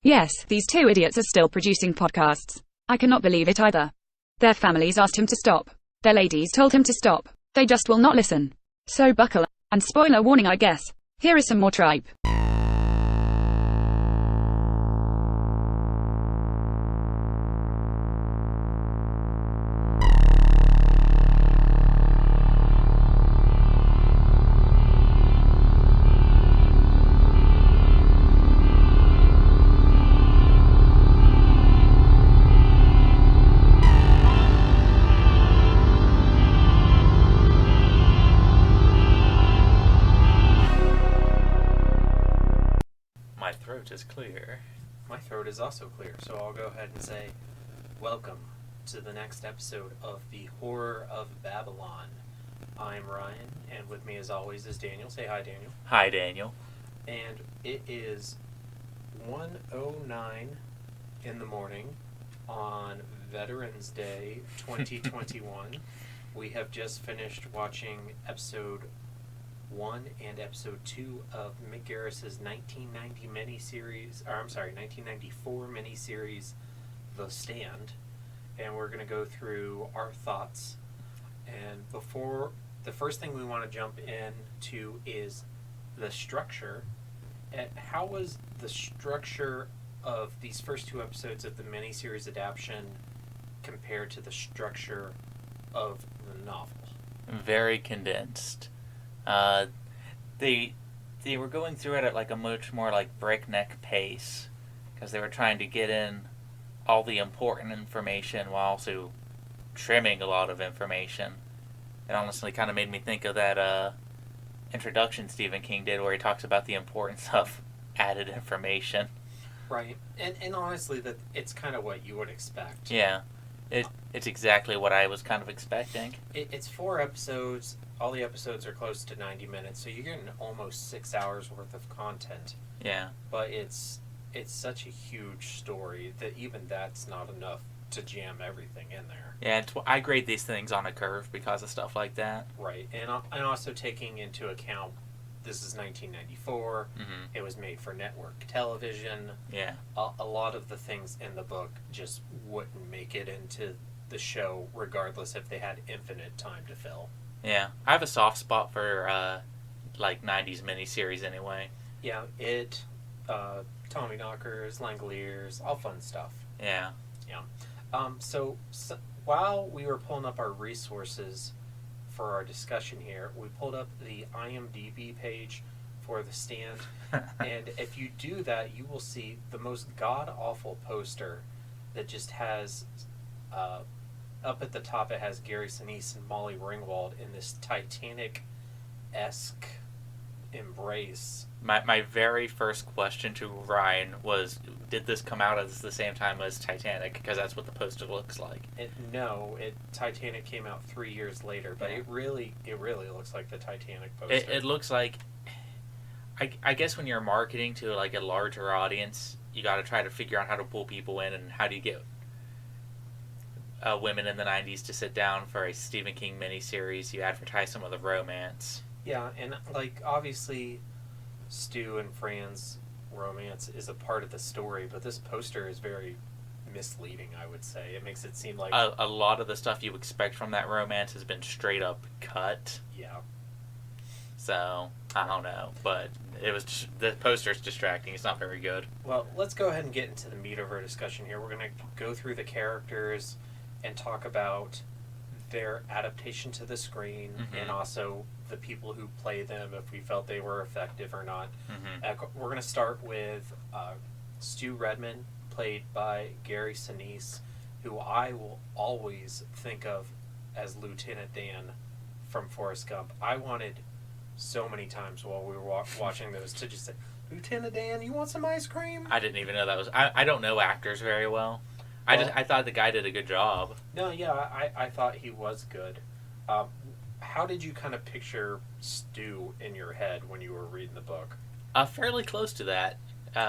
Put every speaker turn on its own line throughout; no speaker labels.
Yes, these two idiots are still producing podcasts. I cannot believe it either. Their families asked him to stop. Their ladies told him to stop. They just will not listen. So buckle up. And spoiler warning, I guess. Here is some more tripe.
Is clear.
My throat is also clear, so I'll go ahead and say welcome to the next episode of The Horror of Babylon. I'm Ryan, and with me as always is Daniel. Say hi, Daniel.
Hi, Daniel.
And it is 1:09 in the morning on Veterans Day 2021. We have just finished watching episode 1 and episode 2 of Mick Garris's 1994 miniseries, The Stand, and we're going to go through our thoughts. And before, the first thing we want to jump into is the structure. How was the structure of these first 2 episodes of the miniseries adaptation compared to the structure of the novel?
Very condensed. They were going through it at like a much more like breakneck pace because they were trying to get in all the important information while also trimming a lot of information. It honestly kind of made me think of that introduction Stephen King did where he talks about the importance of added information.
Right, and honestly, that it's kind of what you would expect.
Yeah, it's exactly what I was kind of expecting.
It's 4 episodes. All the episodes are close to 90 minutes, so you're getting almost 6 hours worth of content.
Yeah.
But it's such a huge story that even that's not enough to jam everything in there.
Yeah, I grade these things on a curve because of stuff like that.
Right, and also taking into account this is 1994.
Mm-hmm.
It was made for network television.
Yeah.
A lot of the things in the book just wouldn't make it into the show, regardless if they had infinite time to fill.
Yeah, I have a soft spot for like 90s miniseries anyway.
Yeah, Tommy Knockers, Langoliers, all fun stuff.
Yeah.
Yeah. So while we were pulling up our resources for our discussion here, we pulled up the IMDb page for The Stand. And if you do that, you will see the most god-awful poster that just has... up at the top, it has Gary Sinise and Molly Ringwald in this Titanic-esque embrace.
My very first question to Ryan was, did this come out at the same time as Titanic? Because that's what the poster looks like.
Titanic came out 3 years later, but
yeah.
it really looks like the Titanic poster.
It looks like... I guess when you're marketing to like a larger audience, you got to try to figure out how to pull people in, and how do you get... women in the 90s to sit down for a Stephen King miniseries. You advertise some of the romance.
Yeah, and like obviously Stu and Fran's romance is a part of the story, but this poster is very misleading, I would say. It makes it seem like
a lot of the stuff you expect from that romance has been straight up cut.
Yeah.
So, I don't know, but the poster's distracting. It's not very good.
Well, let's go ahead and get into the meat of our discussion here. We're going to go through the characters and talk about their adaptation to the screen,
mm-hmm.
and also the people who play them, if we felt they were effective or not.
Mm-hmm.
We're going to start with Stu Redman, played by Gary Sinise, who I will always think of as Lieutenant Dan from Forrest Gump. I wanted so many times while we were watching those to just say, Lieutenant Dan, you want some ice cream?
I didn't even know that was... I don't know actors very well. I thought the guy did a good job.
No, yeah, I thought he was good. How did you kind of picture Stu in your head when you were reading the book?
Fairly close to that.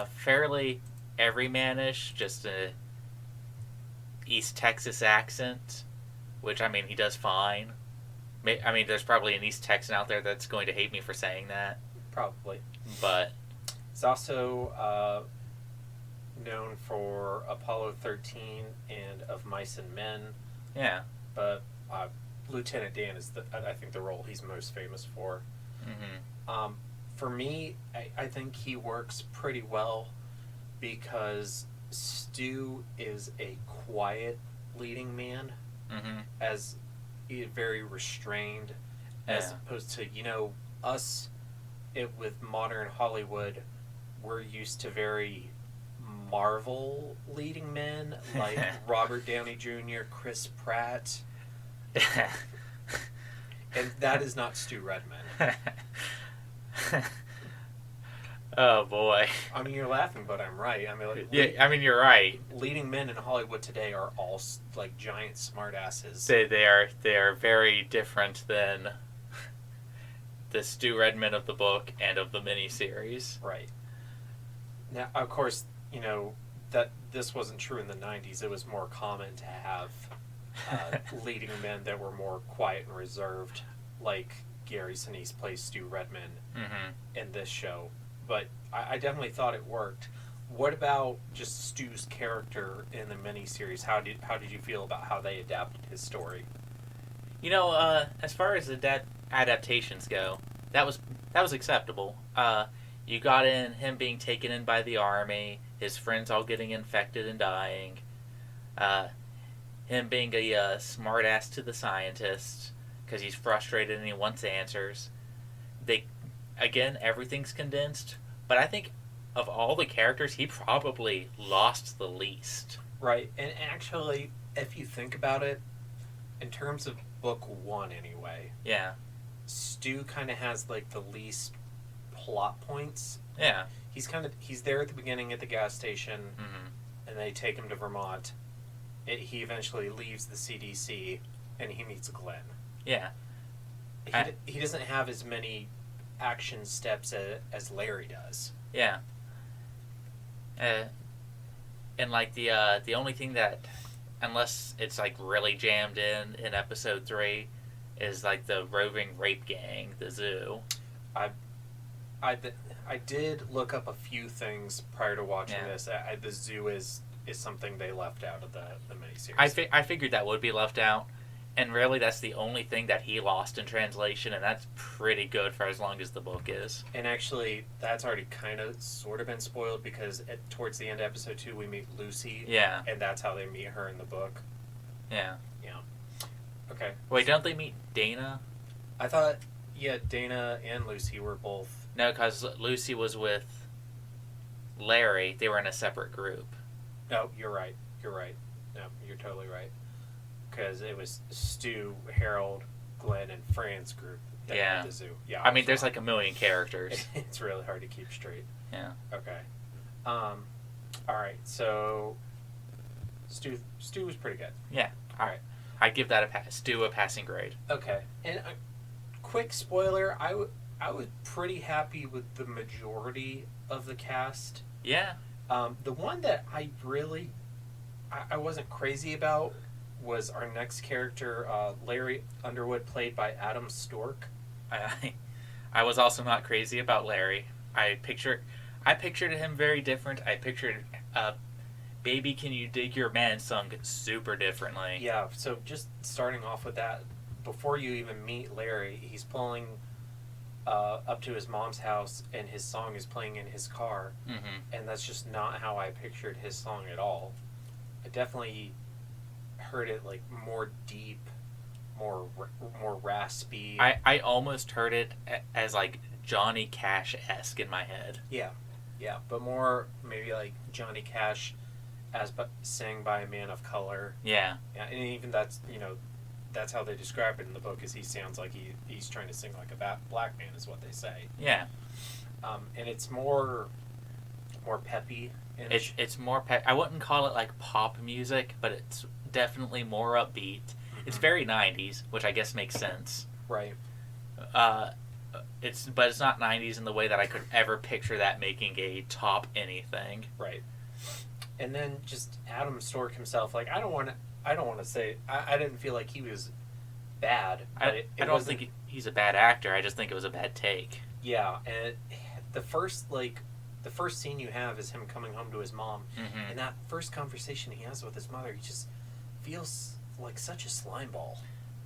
Fairly everymanish, just a East Texas accent, which, I mean, he does fine. I mean, there's probably an East Texan out there that's going to hate me for saying that.
Probably.
But
it's also known for Apollo 13 and Of Mice and Men.
Yeah.
But Lieutenant Dan is, I think, the role he's most famous for.
Mm-hmm.
For me, I think he works pretty well because Stu is a quiet leading man,
Mm-hmm.
as very restrained, as opposed to, us with modern Hollywood, we're used to very Marvel leading men like Robert Downey Jr., Chris Pratt, and that is not Stu Redman.
Oh boy.
I mean, you're laughing, but I'm right. I mean,
You're right.
leading men in Hollywood today are all like giant smartasses.
They are very different than the Stu Redman of the book and of the miniseries.
Right. Now, of course, that this wasn't true in the 90s. It was more common to have leading men that were more quiet and reserved, like Gary Sinise plays Stu Redman in this show. But I definitely thought it worked. What about just Stu's character in the miniseries? How did you feel about how they adapted his story?
As far as the adaptations go, that was acceptable. You got in him being taken in by the army, his friends all getting infected and dying, him being a smartass to the scientists because he's frustrated and he wants answers. Again, everything's condensed, but I think of all the characters, he probably lost the least.
Right, and actually, if you think about it, in terms of book one anyway,
yeah,
Stu kind of has like the least plot points.
Yeah,
he's there at the beginning at the gas station, and they take him to Vermont. He eventually leaves the CDC, and he meets Glenn.
Yeah,
he doesn't have as many action steps as Larry does.
Yeah. And like the only thing that, unless it's like really jammed in episode 3, is like the roving rape gang, the zoo.
I did look up a few things prior to watching this. The zoo is something they left out of the miniseries.
I figured that would be left out. And really, that's the only thing that he lost in translation, and that's pretty good for as long as the book is.
And actually, that's already kind of sort of been spoiled because towards the end of episode 2, we meet Lucy.
Yeah.
And that's how they meet her in the book.
Yeah.
Yeah. Okay.
Wait, don't they meet Dana?
I thought, Dana and Lucy were both...
No, because Lucy was with Larry. They were in a separate group.
No, you're right. No, you're totally right. Because it was Stu, Harold, Glenn, and Fran's group that had the zoo. Yeah,
I mean, there's like a million characters.
It's really hard to keep straight.
Yeah.
Okay. All right. So Stu was pretty good.
Yeah. All right. I'd give that Stu a passing grade.
Okay. And a quick spoiler: I was pretty happy with the majority of the cast.
Yeah.
The one that I really I wasn't crazy about was our next character, Larry Underwood, played by Adam Stork.
I was also not crazy about Larry. I pictured him very different. I pictured Baby Can You Dig Your Man sung super differently.
Yeah, so just starting off with that, before you even meet Larry, he's pulling up to his mom's house and his song is playing in his car. And that's just not how I pictured his song at all. I definitely heard it like more deep, more raspy.
I almost heard it as like Johnny Cash-esque in my head.
Yeah, but more maybe like Johnny Cash as sang by a man of color.
Yeah,
and even that's that's how they describe it in the book, is he sounds like he's trying to sing like a black man, is what they say.
Yeah,
and it's more peppy.
It's more I wouldn't call it like pop music, but it's definitely more upbeat. It's very 90s, which I guess makes sense.
Right.
But it's not 90s in the way that I could ever picture that making a top anything.
Right. And then just Adam Stork himself, like I don't want to say I didn't feel like he was bad. But
I don't think he's a bad actor. I just think it was a bad take.
Yeah, and the first like the first scene you have is him coming home to his mom,
Mm-hmm.
and that first conversation he has with his mother, he just feels like such a slime ball.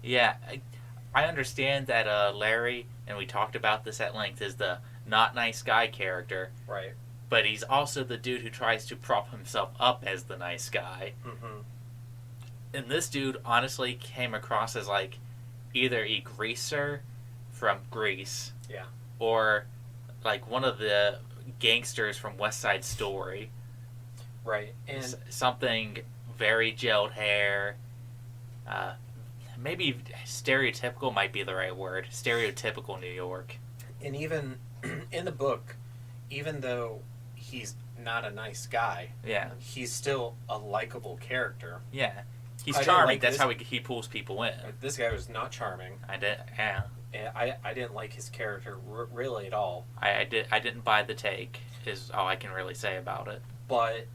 Yeah, I understand that Larry, and we talked about this at length, is the not nice guy character,
Right.
but he's also the dude who tries to prop himself up as the nice guy.
Mm-hmm.
And this dude honestly came across as like either a greaser from Grease,
Yeah.
or like one of the gangsters from West Side Story.
Right. And
Something very gelled hair. Maybe stereotypical might be the right word. Stereotypical New York.
and even in the book, even though he's not a nice guy,
Yeah.
he's still a likable character.
Yeah. He's
I didn't
charming.
like
That's
this-
how he pulls people in.
This guy was not charming.
Yeah.
And I didn't like his character really at all.
I didn't buy the take, is all I can really say about it.
But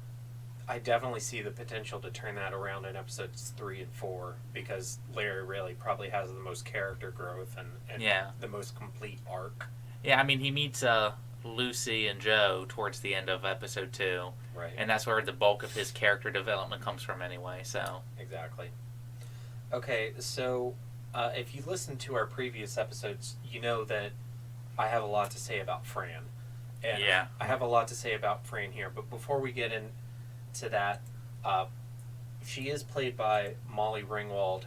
I definitely see the potential to turn that around in episodes 3 and 4, because Larry really probably has the most character growth and
Yeah.
the most complete arc.
Yeah, I mean, he meets Lucy and Joe towards the end of episode 2,
Right.
and that's where the bulk of his character development comes from anyway, so.
Exactly. Okay, so if you listen to our previous episodes, you know that I have a lot to say about Fran. And
Yeah.
I have a lot to say about Fran here, but before we get into that, she is played by Molly Ringwald,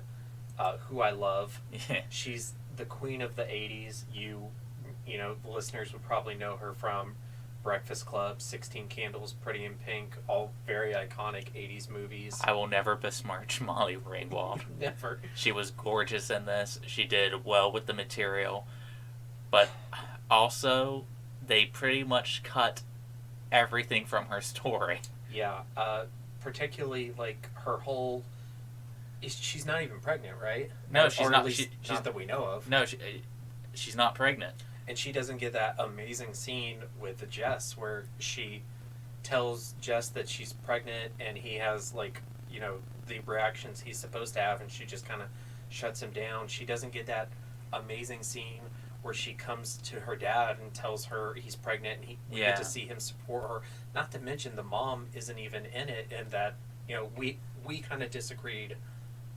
who I love.
Yeah.
She's the queen of the 80s. You know, the listeners would probably know her from Breakfast Club, 16 Candles, Pretty in Pink, all very iconic 80s movies.
I will never besmirch Molly Ringwald.
Never.
She was gorgeous in this. She did well with the material. But also, they pretty much cut everything from her story.
Yeah, particularly like her whole. She's not even pregnant, right?
No, she's
Or
not.
At least
She's
not that we know of.
No, she's not pregnant.
And she doesn't get that amazing scene with Jess where she tells Jess that she's pregnant, and he has like, you know, the reactions he's supposed to have, and she just kind of shuts him down. She doesn't get that amazing scene where she comes to her dad and tells her he's pregnant, and we
Yeah.
get to see him support her. Not to mention the mom isn't even in it, and that, you know, we kind of disagreed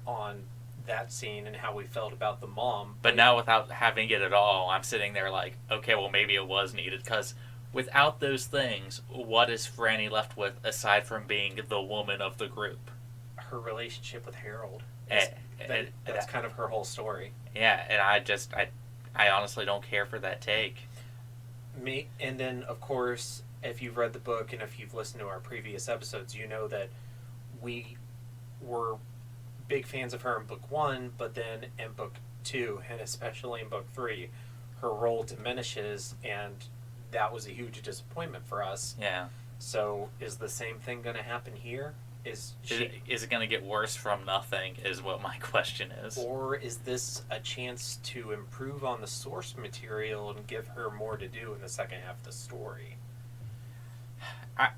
on that scene and how we felt about the mom.
But now, without having it at all, I'm sitting there like, okay, well, maybe it was needed, because without those things, what is Franny left with aside from being the woman of the group?
Her relationship with Harold. That's kind of her whole story.
Yeah, and I honestly don't care for that take.
And then, of course, if you've read the book and if you've listened to our previous episodes, you know that we were big fans of her in book 1, but then in book 2, and especially in book 3, her role diminishes, and that was a huge disappointment for us.
Yeah.
So is the same thing going to happen here? Is
it going to get worse from nothing is what my question is.
Or is this a chance to improve on the source material and give her more to do in the second half of the story?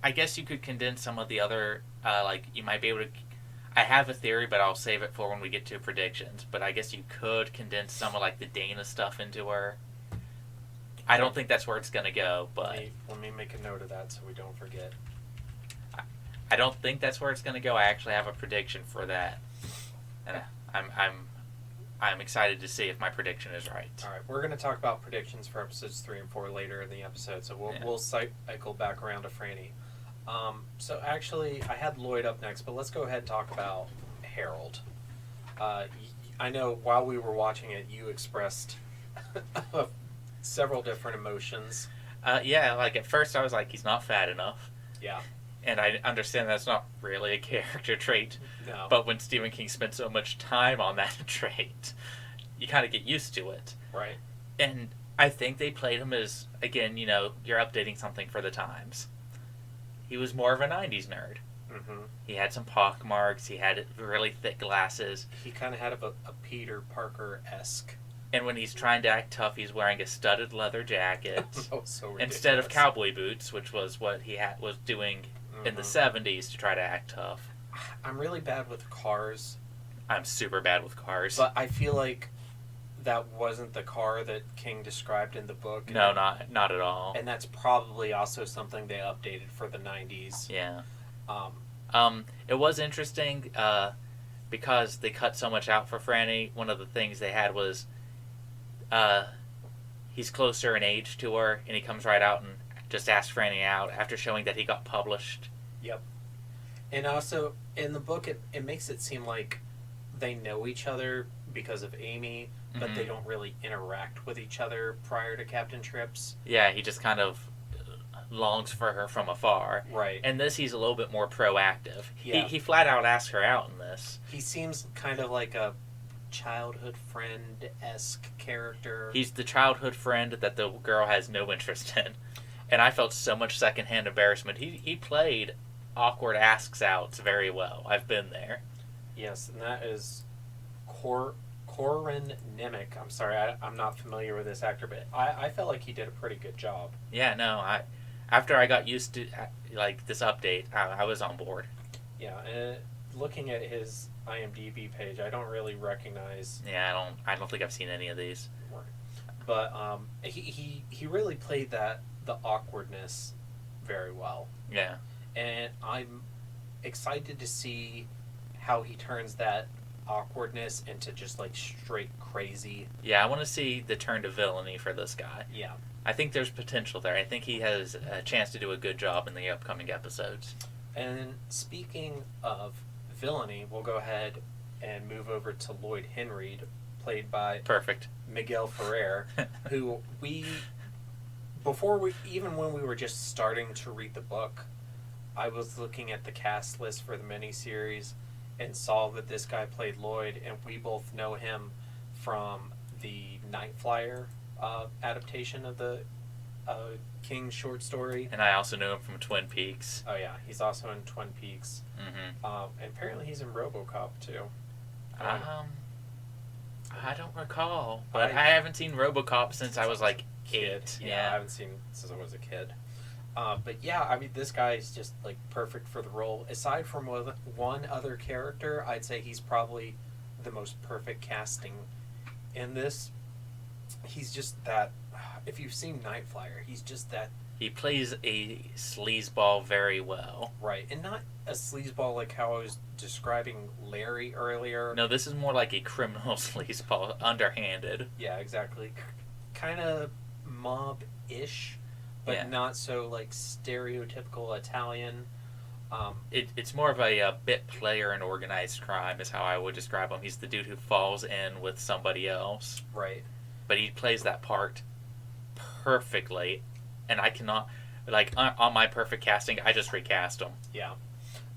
I guess you could condense some of the other, like, you might be able to... I have a theory, but I'll save it for when we get to predictions. But I guess you could condense some of, like, the Dana stuff into her. I don't think that's where it's going to go, but...
Let me make a note of that so we don't forget.
I don't think that's where it's going to go. I actually have a prediction for that. And I'm excited to see if my prediction is right.
All right, we're going to talk about predictions for episodes 3 and 4 later in the episode, so we'll cycle back around to Franny. So actually, I had Lloyd up next, but let's go ahead and talk about Harold. I know while we were watching it, you expressed several different emotions.
Yeah, like at first I was like, he's not fat enough.
Yeah.
And I understand that's not really a character trait.
No.
But when Stephen King spent so much time on that trait, you kind of get used to it.
Right.
And I think they played him as, again, you know, you're updating something for the times. He was more of a 90s nerd.
Mm-hmm.
He had some pock marks. He had really thick glasses.
He kind of had a Peter Parker-esque.
And when he's trying to act tough, he's wearing a studded leather jacket
Oh, so ridiculous.
instead of cowboy boots, which was what he was doing in the 70s to try to act tough.
I'm really bad with cars.
I'm super bad with cars.
But I feel like that wasn't the car that King described in the book.
No, not at all.
And that's probably also something they updated for the 90s.
Yeah.
Um,
It was interesting because they cut so much out for Franny. One of the things they had was he's closer in age to her, and he comes right out and just asks Franny out after showing that he got published.
Yep. And also, in the book, it makes it seem like they know each other because of Amy, but they don't really interact with each other prior to Captain Trips.
Yeah, he just kind of longs for her from afar.
Right.
And this, he's a little bit more proactive.
Yeah.
He flat out asks her out in this.
He seems kind of like a childhood friend-esque character.
He's the childhood friend that the girl has no interest in. And I felt so much secondhand embarrassment. He played awkward asks outs very well. I've been there.
Yes, and that is Corin Nemec. I'm sorry, I'm not familiar with this actor, but I felt like he did a pretty good job.
Yeah, no, after I got used to like this update, I was on board.
Yeah, and looking at his IMDb page, I don't really recognize.
Yeah, I don't think I've seen any of these.
But he really played the awkwardness very well.
Yeah.
And I'm excited to see how he turns that awkwardness into just like straight crazy.
Yeah, I want to see the turn to villainy for this guy.
Yeah.
I think there's potential there. I think he has a chance to do a good job in the upcoming episodes.
And speaking of villainy, we'll go ahead and move over to Lloyd Henreid, played by
Perfect.
Miguel Ferrer, who even when we were just starting to read the book, I was looking at the cast list for the miniseries and saw that this guy played Lloyd, and we both know him from the Night Flyer adaptation of the King short story.
And I also know him from Twin Peaks.
Oh yeah, he's also in Twin Peaks.
Mm-hmm.
And apparently he's in RoboCop too.
I don't recall, but I haven't seen RoboCop since I was like 8.
Yeah, I haven't seen since I was a kid. But yeah, I mean, this guy is just like perfect for the role. Aside from one other character, I'd say he's probably the most perfect casting in this. He's just that. If you've seen Night Flyer, he's just that.
He plays a sleazeball very well.
Right, and not a sleazeball like how I was describing Larry earlier.
No, this is more like a criminal sleazeball, underhanded.
Yeah, exactly. Kind of mob-ish, but not so like stereotypical Italian.
It's more of a bit player in organized crime is how I would describe him. He's the dude who falls in with somebody else.
Right.
But he plays that part perfectly, and I cannot, like, on my perfect casting, I just recast him.
Yeah.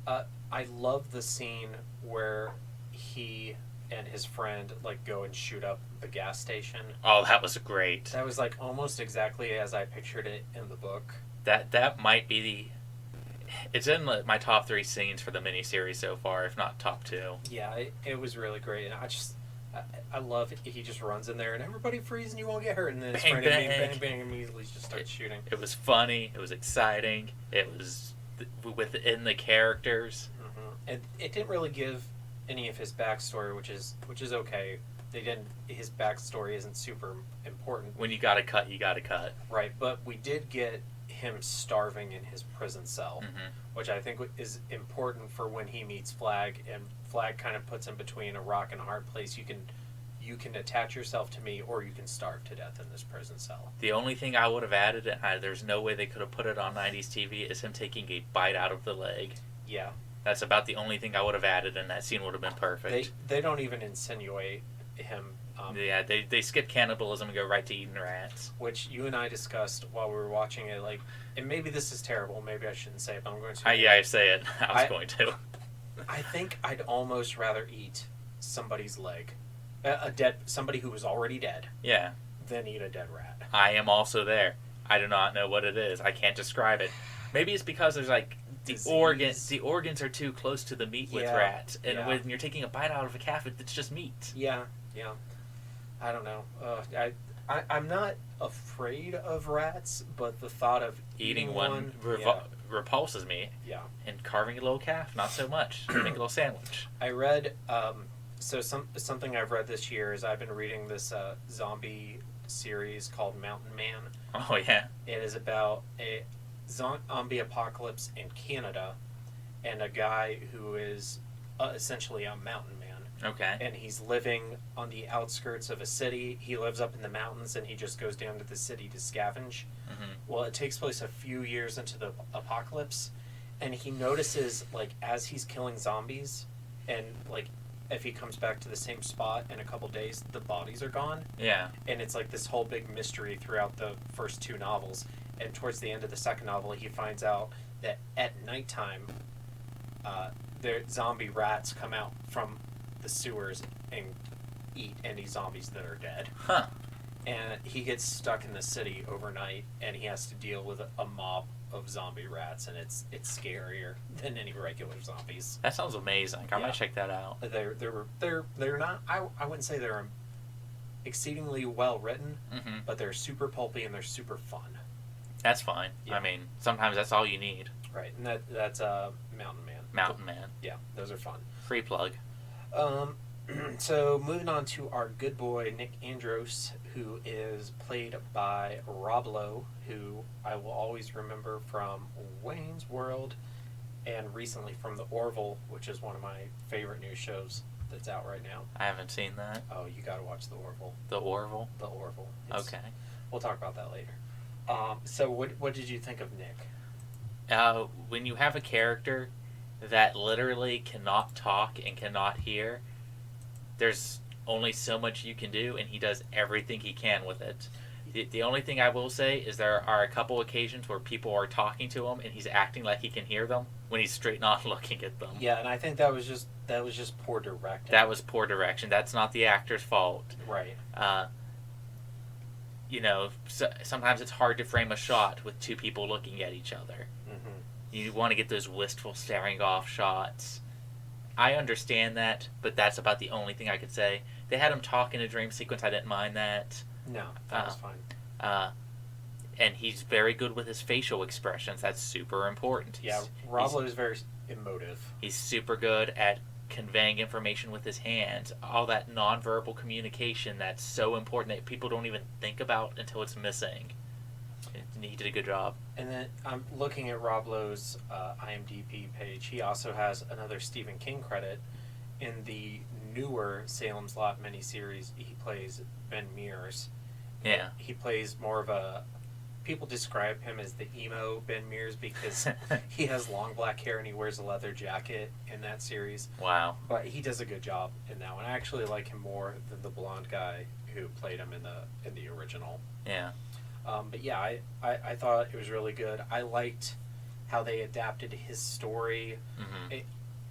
I love the scene where he and his friend like go and shoot up the gas station.
Oh, that was great.
That was like almost exactly as I pictured it in the book.
That might be it's in my top 3 scenes for the miniseries so far, if not top 2.
Yeah, it was really great, and I love it. He just runs in there and everybody freeze and you won't get hurt, and then his friend bang, immediately just starts shooting.
It was funny. It was exciting. It was within the characters.
And it didn't really give any of his backstory, which is okay. His backstory isn't super important.
When you gotta cut, you gotta cut.
Right, but we did get him starving in his prison cell, which I think is important for when he meets Flag, and Flag kind of puts him between a rock and a hard place. You can attach yourself to me, or you can starve to death in this prison cell.
The only thing I would have added, and there's no way they could have put it on 90s TV, is him taking a bite out of the leg.
Yeah.
That's about the only thing I would have added, and that scene would have been perfect.
They don't even insinuate him.
Yeah, they skip cannibalism and go right to eating rats.
Which you and I discussed while we were watching it. Like, and maybe this is terrible. Maybe I shouldn't say it, but I'm going to.
I say it. I was going to.
I think I'd almost rather eat somebody's leg, somebody who was already dead.
Yeah.
Than eat a dead rat.
I am also there. I do not know what it is. I can't describe it. Maybe it's because there's like the organs are too close to the meat with rats, and when you're taking a bite out of a calf, it's just meat.
Yeah. I don't know. I'm not afraid of rats, but the thought of eating one
repulses me.
Yeah.
And carving a little calf, not so much. Make a little sandwich.
I read So something I've read this year is I've been reading this zombie series called Mountain Man.
Oh, yeah.
It is about a zombie apocalypse in Canada and a guy who is essentially a mountain man.
Okay.
And he's living on the outskirts of a city. He lives up in the mountains and he just goes down to the city to scavenge.
Mm-hmm.
Well, it takes place a few years into the apocalypse, and he notices, like, as he's killing zombies, and, like, if he comes back to the same spot in a couple days, the bodies are gone.
Yeah.
And it's like this whole big mystery throughout the first two novels. And towards the end of the second novel, he finds out that at nighttime, the zombie rats come out from the sewers and eat any zombies that are dead.
Huh.
And he gets stuck in the city overnight, and he has to deal with a mob of zombie rats, and it's scarier than any regular zombies.
That sounds amazing. I might check that out.
They're not. I wouldn't say they're exceedingly well written,
Mm-hmm.
but they're super pulpy and they're super fun.
That's fine.
Yeah.
I mean, sometimes that's all you need.
Right, and that's Mountain Man.
Mountain Man.
Yeah, those are fun.
Free plug.
So moving on to our good boy Nick Andros, who is played by Rob Lowe, who I will always remember from Wayne's World, and recently from The Orville, which is one of my favorite new shows that's out right now.
I haven't seen that.
Oh, you got to watch The Orville.
The Orville?
The Orville.
Okay.
We'll talk about that later. So what did you think of Nick?
When you have a character that literally cannot talk and cannot hear, there's only so much you can do, and he does everything he can with it. The only thing I will say is there are a couple occasions where people are talking to him and he's acting like he can hear them when he's straight not looking at them.
Yeah, and I think that was just poor directing.
That was poor direction. That's not the actor's fault.
Right.
Sometimes it's hard to frame a shot with two people looking at each other.
Mm-hmm.
You want to get those wistful staring off shots. I understand that, but that's about the only thing I could say. They had him talk in a dream sequence. I didn't mind that.
No, that was fine.
And he's very good with his facial expressions. That's super important.
Rob Lowe is very emotive.
He's super good at conveying information with his hands. All that nonverbal communication that's so important that people don't even think about until it's missing. He did a good job.
And then I'm looking at Rob Lowe's IMDb page. He also has another Stephen King credit. In the newer Salem's Lot miniseries, he plays Ben Mears.
Yeah.
He plays more of a... People describe him as the emo Ben Mears because he has long black hair and he wears a leather jacket in that series.
Wow.
But he does a good job in that one. I actually like him more than the blonde guy who played him in the original.
Yeah.
But yeah, I thought it was really good. I liked how they adapted his story.
Mm-hmm.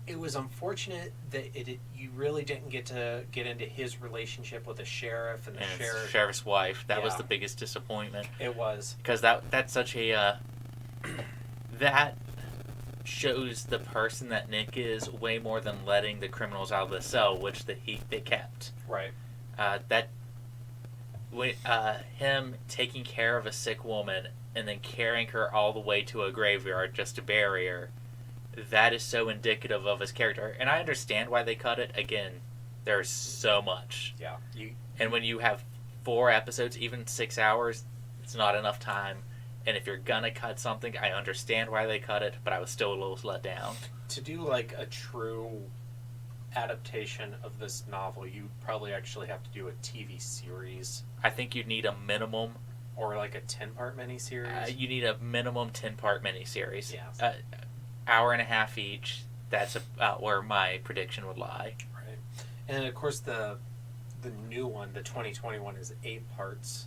It was unfortunate that you really didn't get into his relationship with the sheriff and the
sheriff's wife. That was the biggest disappointment.
It was,
because that's such a that shows the person that Nick is way more than letting the criminals out of the cell, which they kept.
Right.
Him taking care of a sick woman and then carrying her all the way to a graveyard just to bury her, that is so indicative of his character. And I understand why they cut it. Again, there's so much.
Yeah.
And when you have 4 episodes, even 6 hours, it's not enough time. And if you're gonna cut something, I understand why they cut it, but I was still a little let down.
To do like a true adaptation of this novel, you probably actually have to do a TV series.
I think you'd need a minimum,
or like a 10-part miniseries.
You need a minimum 10-part miniseries.
Yeah.
Hour and a half each. That's about where my prediction would lie.
Right. And then of course the new one, the 2021, is 8 parts.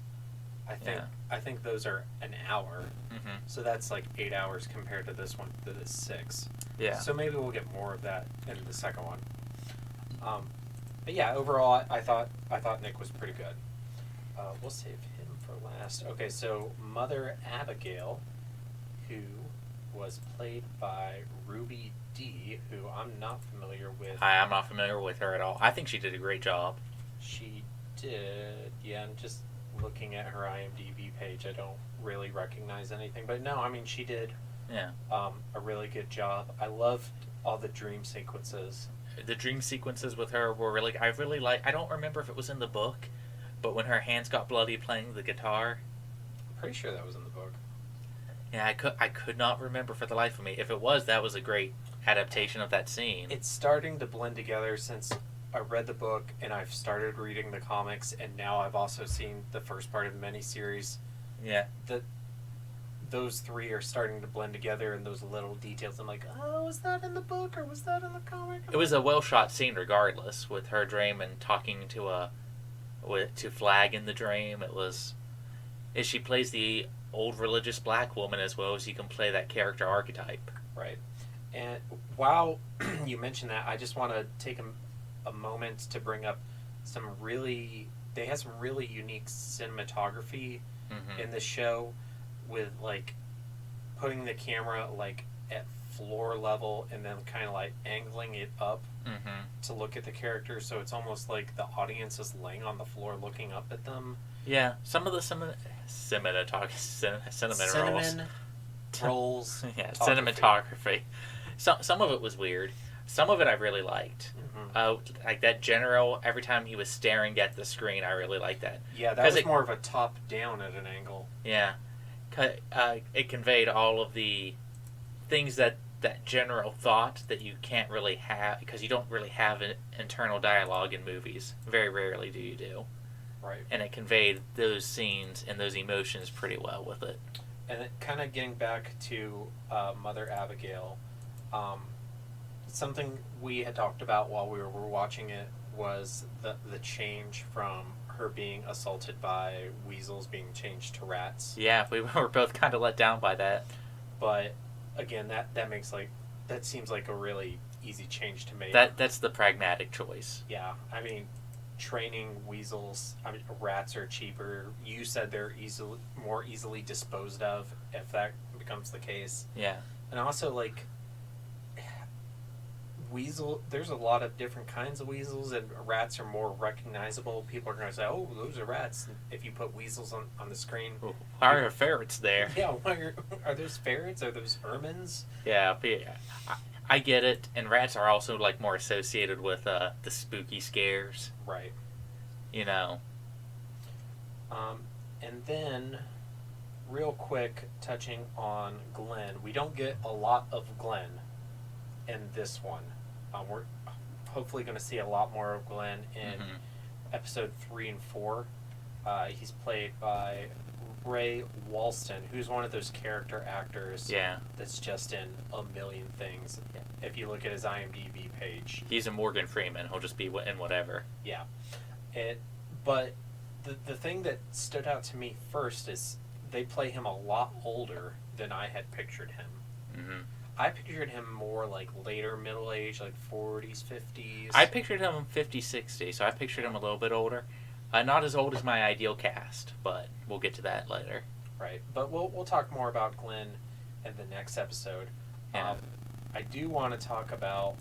I think those are an hour.
Mm-hmm.
So that's like 8 hours compared to this one that is 6.
Yeah.
So maybe we'll get more of that in the second one. But yeah, overall, I thought Nick was pretty good. We'll save him for last. Okay, so Mother Abigail, who was played by Ruby Dee, who I'm not familiar with.
I'm not familiar with her at all. I think she did a great job.
She did, yeah. And just looking at her IMDb page, I don't really recognize anything. But no, I mean, she did
Yeah.
a really good job. I loved all the dream sequences.
The dream sequences with her were really... I don't remember if it was in the book, but when her hands got bloody playing the guitar...
I'm pretty sure that was in the book.
Yeah, I could not remember for the life of me. If it was, that was a great adaptation of that scene.
It's starting to blend together since I read the book and I've started reading the comics, and now I've also seen the first part of the miniseries.
Yeah.
Those three are starting to blend together, and those little details. I'm like, oh, was that in the book or was that in the comic?
It was a well shot scene, regardless, with her dream and talking to Flag in the dream. It was, she plays the old religious black woman as well as you can play that character archetype.
Right. And while you mention that, I just want to take a moment to bring up they have some really unique cinematography in the show, with like putting the camera like at floor level and then kind of like angling it up to look at the characters, so it's almost like the audience is laying on the floor looking up at them.
Yeah, some of the cinnamon rolls. Yeah, cinematography. Some of it was weird. Some of it I really liked. Like that general, every time he was staring at the screen, I really liked that.
Yeah, that was more of a top down at an angle.
Yeah. It conveyed all of the things that general thought that you can't really have, because you don't really have an internal dialogue in movies. Very rarely do you do.
Right.
And it conveyed those scenes and those emotions pretty well with it.
And it, kind of getting back to Mother Abigail, something we had talked about while we were watching it was the change from her being assaulted by weasels being changed to rats.
Yeah, we were both kind of let down by that.
But again, that seems like a really easy change to make.
That's the pragmatic choice.
Yeah, I mean, training weasels. I mean, rats are cheaper. You said they're more easily disposed of if that becomes the case.
Yeah,
and also like there's a lot of different kinds of weasels, and rats are more recognizable. People are going to say, oh, those are rats. And if you put weasels on the screen,
why are ferrets there?
Yeah, are those ferrets? Are those ermines?
Yeah, I get it. And rats are also like more associated with the spooky scares,
right?
You know.
And then real quick, touching on Glenn, we don't get a lot of Glenn in this one. We're hopefully going to see a lot more of Glenn in episode 3 and 4. He's played by Ray Walston, who's one of those character actors that's just in a million things. Yeah. If you look at his IMDb page.
He's a Morgan Freeman. He'll just be in whatever.
Yeah. But the thing that stood out to me first is they play him a lot older than I had pictured him. Mm-hmm. I pictured him more like later middle age, like 40s, 50s.
I pictured him 50, 60, so I pictured him a little bit older. Not as old as my ideal cast, but we'll get to that later.
Right, but we'll talk more about Glenn in the next episode.
Yeah.
I do want to talk about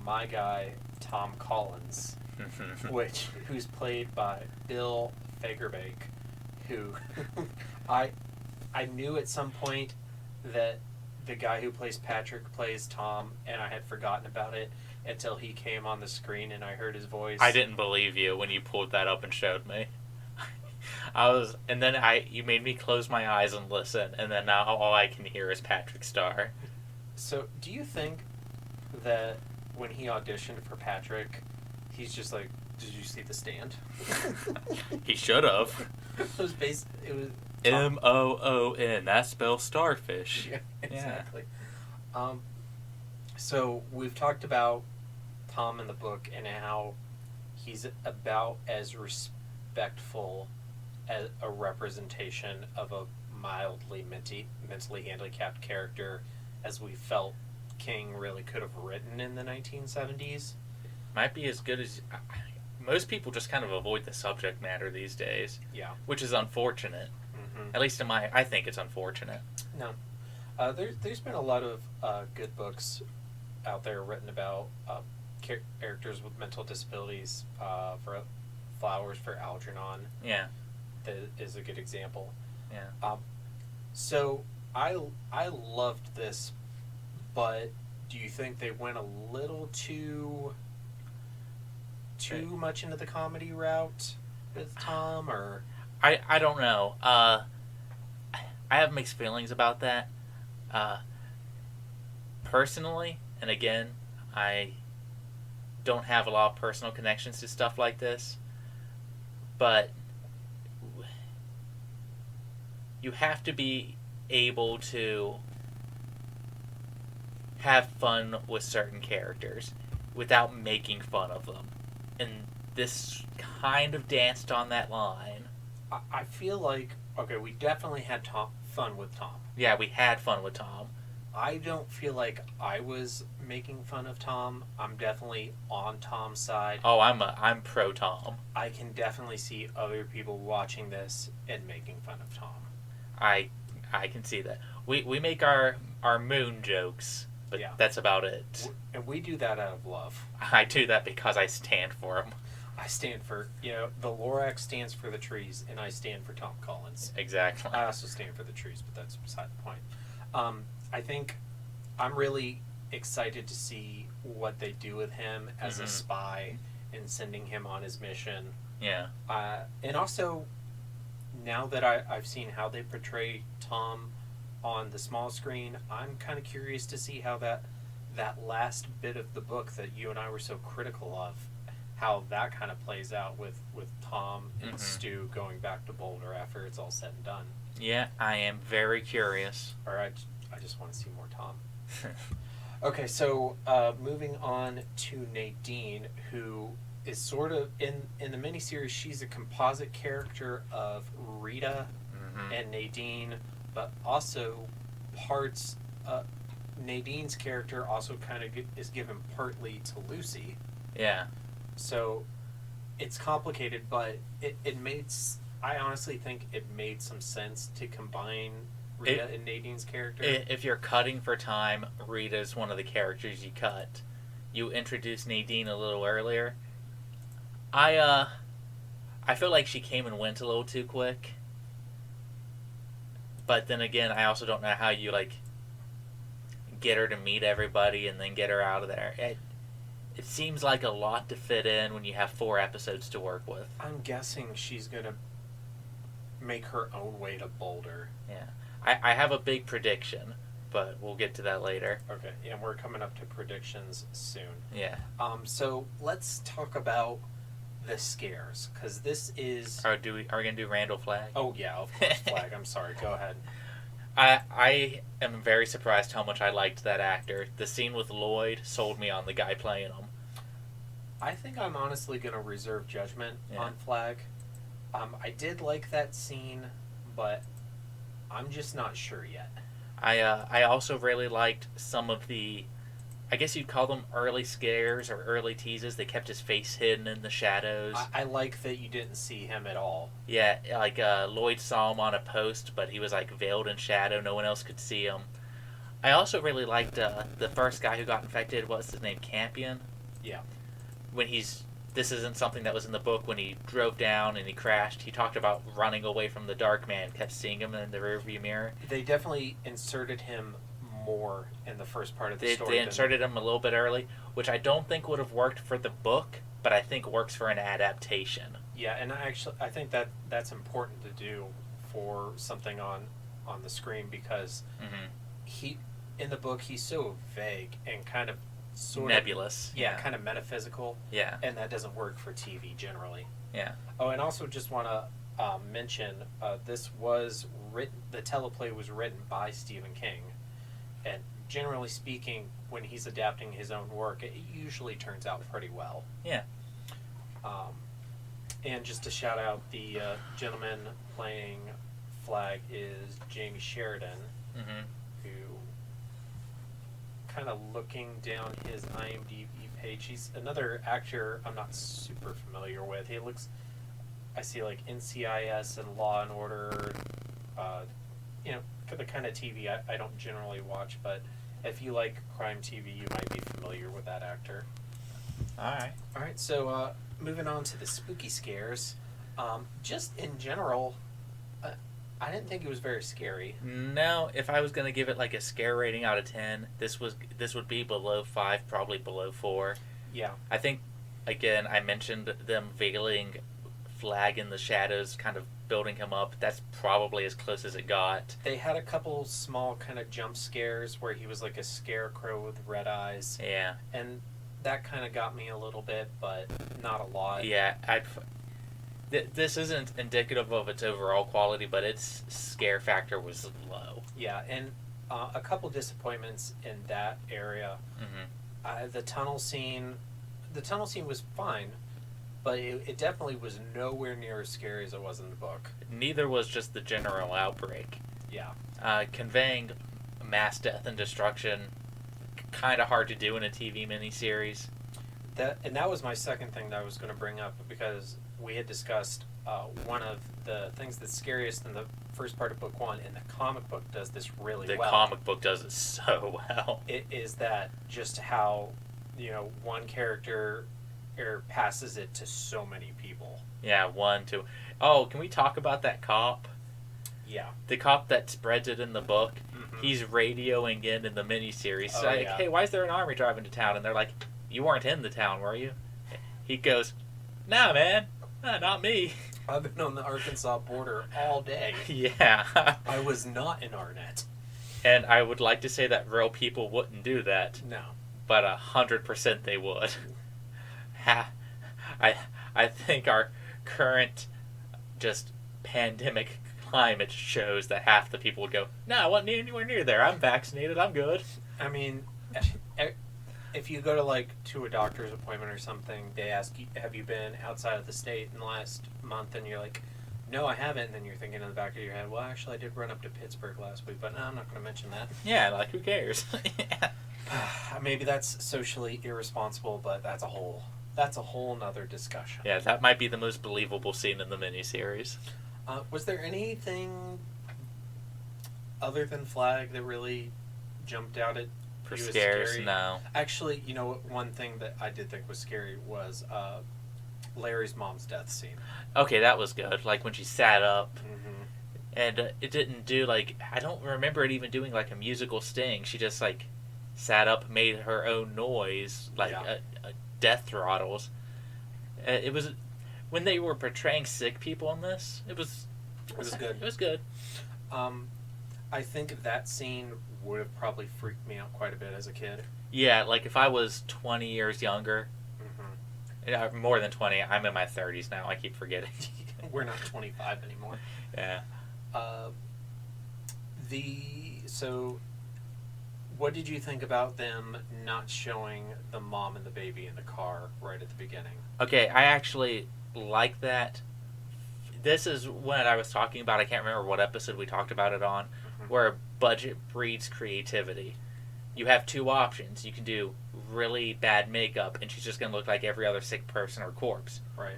my guy, Tom Collins, who's played by Bill Fagerbakke, who I knew at some point that the guy who plays Patrick plays Tom, and I had forgotten about it until he came on the screen and I heard his voice.
I didn't believe you when you pulled that up and showed me. You made me close my eyes and listen, and then now all I can hear is Patrick Star.
So, do you think that when he auditioned for Patrick, he's just like, did you see The Stand?
He should have.
It was
Moon. That spells starfish.
Yeah, exactly. Yeah. So we've talked about Tom in the book and how he's about as respectful as a representation of a mildly mentally handicapped character as we felt King really could have written in the 1970s.
Might be as good as... Most people just kind of avoid the subject matter these days. Yeah. Which is unfortunate. Mm-hmm. At least I think it's unfortunate.
No. There's been a lot of good books out there written about characters with mental disabilities. For Flowers for Algernon. Yeah. That is a good example. Yeah. So I loved this, but Do you think they went a little too much into the comedy route with Tom, or
I don't know. I have mixed feelings about that. Personally, and again, I don't have a lot of personal connections to stuff like this, but you have to be able to have fun with certain characters without making fun of them. And this kind of danced on that line.
I feel like, okay, we definitely had fun with Tom.
Yeah, we had fun with Tom.
I don't feel like I was making fun of Tom. I'm definitely on Tom's side.
Oh, I'm pro Tom.
I can definitely see other people watching this and making fun of Tom.
I can see that. We make our moon jokes, but
Yeah.
that's about it.
And we do that out of love.
I do that because I stand for him.
I stand for, the Lorax stands for the trees, and I stand for Tom Collins.
Exactly.
I also stand for the trees, but that's beside the point. I think I'm really excited to see what they do with him as a spy and sending him on his mission.
Yeah.
And also, now that I've seen how they portray Tom on the small screen, I'm kind of curious to see how that last bit of the book that you and I were so critical of, how that kind of plays out with Tom and Stu going back to Boulder after it's all said and done.
Yeah, I am very curious.
All right, I just want to see more Tom. Okay, so moving on to Nadine, who is sort of in the miniseries. She's a composite character of Rita and Nadine, but also parts. Nadine's character also kind of is given partly to Lucy.
Yeah.
So it's complicated, but it made. I honestly think it made some sense to combine Rita and Nadine's character.
If you're cutting for time, Rita's one of the characters you cut. You introduced Nadine a little earlier. I feel like she came and went a little too quick. But then again, I also don't know how you get her to meet everybody and then get her out of there. It seems like a lot to fit in when you have 4 episodes to work with.
I'm guessing she's gonna make her own way to Boulder.
Yeah. I have a big prediction, but we'll get to that later.
Okay, and we're coming up to predictions soon.
Yeah.
So let's talk about the scares, because this is...
Are we going to do Randall Flagg?
Oh, yeah, of course, Flagg. I'm sorry, go ahead.
I am very surprised how much I liked that actor. The scene with Lloyd sold me on the guy playing him.
I think I'm honestly going to reserve judgment on Flagg. I did like that scene, but I'm just not sure yet.
I also really liked some of the, I guess you'd call them early scares or early teases. They kept his face hidden in the shadows.
I like that you didn't see him at all.
Yeah, Lloyd saw him on a post, but he was veiled in shadow. No one else could see him. I also really liked the first guy who got infected. What's his name? Campion?
Yeah.
When this isn't something that was in the book. When he drove down and he crashed, he talked about running away from the Dark Man, kept seeing him in the rearview mirror.
They definitely inserted him more in the first part of the story.
They inserted him a little bit early, which I don't think would have worked for the book, but I think works for an adaptation.
Yeah, and I think that's important to do for something on the screen, because he in the book he's so vague and kind of sort
nebulous.
of kind of metaphysical.
Yeah.
And that doesn't work for TV generally.
Yeah.
Oh, and also just want to mention this was written. The teleplay was written by Stephen King, and generally speaking, when he's adapting his own work, it usually turns out pretty well.
Yeah.
And just to shout out, the gentleman playing Flagg is Jamie Sheridan, who, kind of looking down his IMDb page, he's another actor I'm not super familiar with. I see NCIS and Law and Order, the kind of TV I don't generally watch, but if you like crime TV, you might be familiar with that actor. Alright, so moving on to the spooky scares. Just in general, I didn't think it was very scary.
No, if I was gonna give it like a scare rating out of 10, this would be below 5, probably below 4.
Yeah.
I think, again, I mentioned them veiling Flag in the shadows, kind of building him up. That's probably as close as it got.
They had a couple small kind of jump scares where he was like a scarecrow with red eyes.
Yeah.
And that kind of got me a little bit, but not a lot.
Yeah, this isn't indicative of its overall quality, but its scare factor was low.
Yeah, and a couple disappointments in that area.
Mm-hmm.
The tunnel scene was fine, but it definitely was nowhere near as scary as it was in the book.
Neither was just the general outbreak.
Yeah.
Conveying mass death and destruction, kind of hard to do in a TV miniseries.
That was my second thing that I was going to bring up, because we had discussed one of the things that's scariest in the first part of book 1, and the comic book does this really well.
The comic book does it so well.
It is that just how, one character passes it to so many people.
Yeah, 1, 2. Oh, can we talk about that cop?
Yeah.
The cop that spreads it in the book,
Mm-hmm.
he's radioing in the miniseries.
Oh,
Like,
yeah.
hey, why is there an army driving to town? And they're like, you weren't in the town, were you? He goes, nah, man. Nah, not me.
I've been on the Arkansas border all day.
Yeah.
I was not in Arnett.
And I would like to say that real people wouldn't do that,
No.
but 100% they would. I think our current just pandemic climate shows that half the people would go, no, I wasn't anywhere near there. I'm vaccinated. I'm good.
I mean, if you go to a doctor's appointment or something, they ask you, have you been outside of the state in the last month? And you're like, no, I haven't. And then you're thinking in the back of your head, well, actually, I did run up to Pittsburgh last week, but no, I'm not going to mention that.
Yeah, like, who cares? Yeah.
Maybe that's socially irresponsible, but that's a whole nother discussion.
Yeah, that might be the most believable scene in the miniseries.
Was there anything other than Flag that really jumped out at
For
you as
scares,
scary?
no.
Actually, one thing that I did think was scary was Larry's mom's death scene.
Okay, that was good. Like, when she sat up,
Mm-hmm.
and it didn't do, I don't remember it even doing, a musical sting. She just, sat up, made her own noise,
Yeah.
a death throttles. It was... When they were portraying sick people in this, it was
good.
It was good.
I think that scene would have probably freaked me out quite a bit as a kid.
Yeah, if I was 20 years younger,
Mm-hmm.
more than 20, I'm in my 30s now, I keep forgetting.
We're not 25 anymore.
Yeah.
So, what did you think about them not showing the mom and the baby in the car right at the beginning?
Okay, I actually like that. This is what I was talking about. I can't remember what episode we talked about it on, where budget breeds creativity. You have two options. You can do really bad makeup, and she's just going to look like every other sick person or corpse.
Right.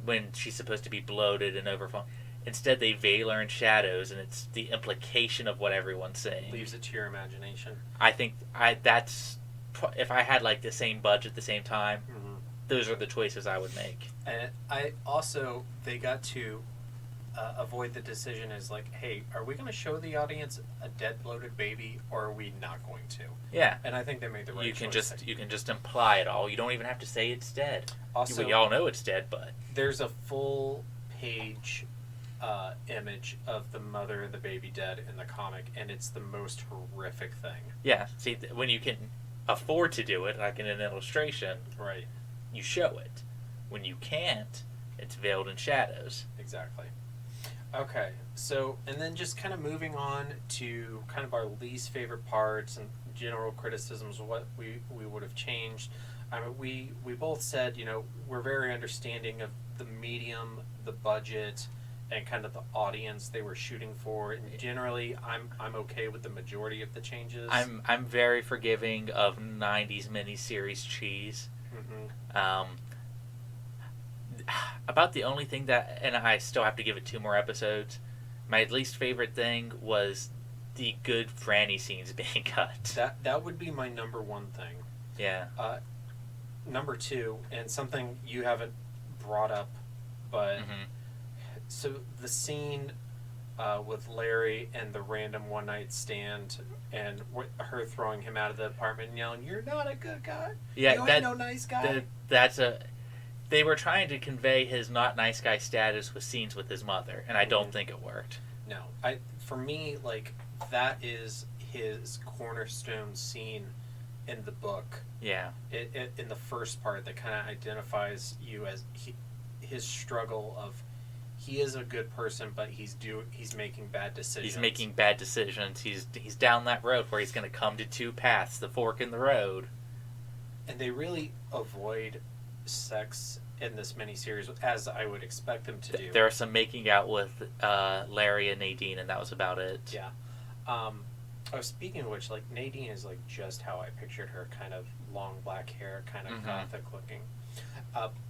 When she's supposed to be bloated and overflowing. Instead, they veil her in shadows, and it's the implication of what everyone's saying.
Leaves it to your imagination.
I think that's... If I had, the same budget at the same time, those are the choices I would make.
And I also, they got to avoid the decision as hey, are we going to show the audience a dead bloated baby, or are we not going to?
Yeah.
And I think they made the right choice.
You can just imply it all. You don't even have to say it's dead.
Also,
We all know it's dead, but...
There's a full page image of the mother and the baby dead in the comic, and it's the most horrific thing.
Yeah, see, when you can afford to do it, like in an illustration,
Right.
you show it. When you can't, it's veiled in shadows.
Exactly. Okay, so, and then just kind of moving on to kind of our least favorite parts and general criticisms of what we would have changed. I mean, we both said, we're very understanding of the medium, the budget, and kind of the audience they were shooting for. And generally, I'm okay with the majority of the changes.
I'm very forgiving of 90s miniseries cheese.
Mm-hmm.
About the only thing that, and I still have to give it 2 more episodes, my least favorite thing was the good Franny scenes being cut.
That would be my number one thing.
Yeah.
Number 2, and something you haven't brought up, but
Mm-hmm.
so the scene with Larry and the random one night stand, and her throwing him out of the apartment and yelling, "You're not a good guy.
Yeah,
you ain't no nice guy."
They were trying to convey his not nice guy status with scenes with his mother, and I don't think it worked.
No, for me, like, that is his cornerstone scene in the book.
Yeah.
In the first part, that kind of identifies you as his struggle of, he is a good person, but he's making bad decisions.
He's making bad decisions. He's down that road where he's going to come to two paths, the fork in the road.
And they really avoid sex in this miniseries, as I would expect them to do.
There are some making out with Larry and Nadine, and that was about it.
Yeah. Speaking of which, like, Nadine is like just how I pictured her, kind of long black hair, kind of gothic looking.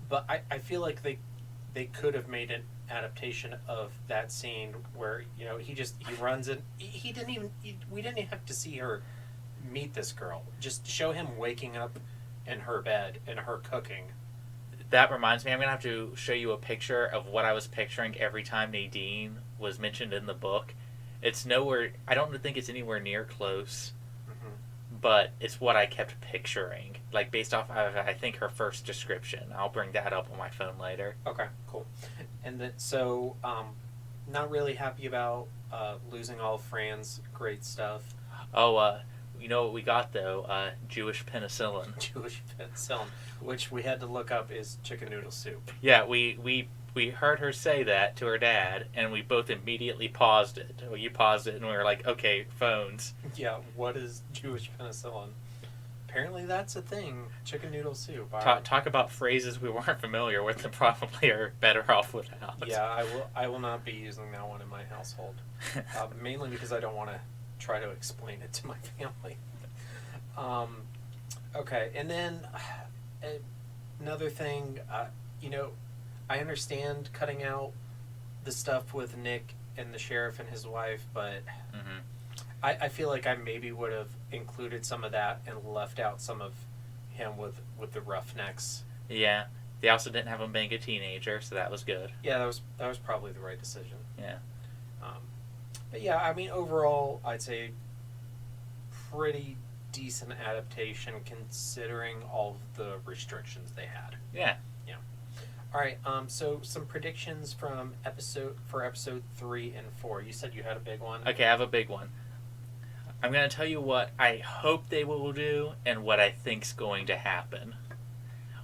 But I feel like they could have made an adaptation of that scene where, you know, he runs in. We didn't even have to see her meet this girl. Just show him waking up in her bed and her cooking.
That reminds me, I'm going to have to show you a picture of what I was picturing every time Nadine was mentioned in the book. It's nowhere, I don't think it's anywhere near close, but it's what I kept picturing, like based off of, I think, her first description. I'll bring that up on my phone later.
Okay, cool. And then, so, not really happy about losing all of Fran's great stuff.
Oh, you know what we got, though? Jewish penicillin.
Jewish penicillin, which we had to look up is chicken noodle soup.
Yeah, we heard her say that to her dad, and we both immediately paused it. Well, you paused it, and we were like, okay, phones.
Yeah, what is Jewish penicillin? Apparently that's a thing. Chicken noodle soup.
Talk about phrases we weren't familiar with and probably are better off without.
Yeah, I will not be using that one in my household. Mainly because I don't want to try to explain it to my family. Okay, and then another thing, you know, I understand cutting out the stuff with Nick and the sheriff and his wife, but I feel like I maybe would have included some of that and left out some of him with the roughnecks.
Yeah, they also didn't have him being a teenager, so that was good.
Yeah, that was probably the right decision.
Yeah.
But yeah, I mean, overall, I'd say pretty decent adaptation considering all of the restrictions they had.
Yeah.
Yeah. All right. So some predictions from episode 3 and 4. You said you had a big one.
Okay, I have a big one. I'm going to tell you what I hope they will do and what I think's going to happen.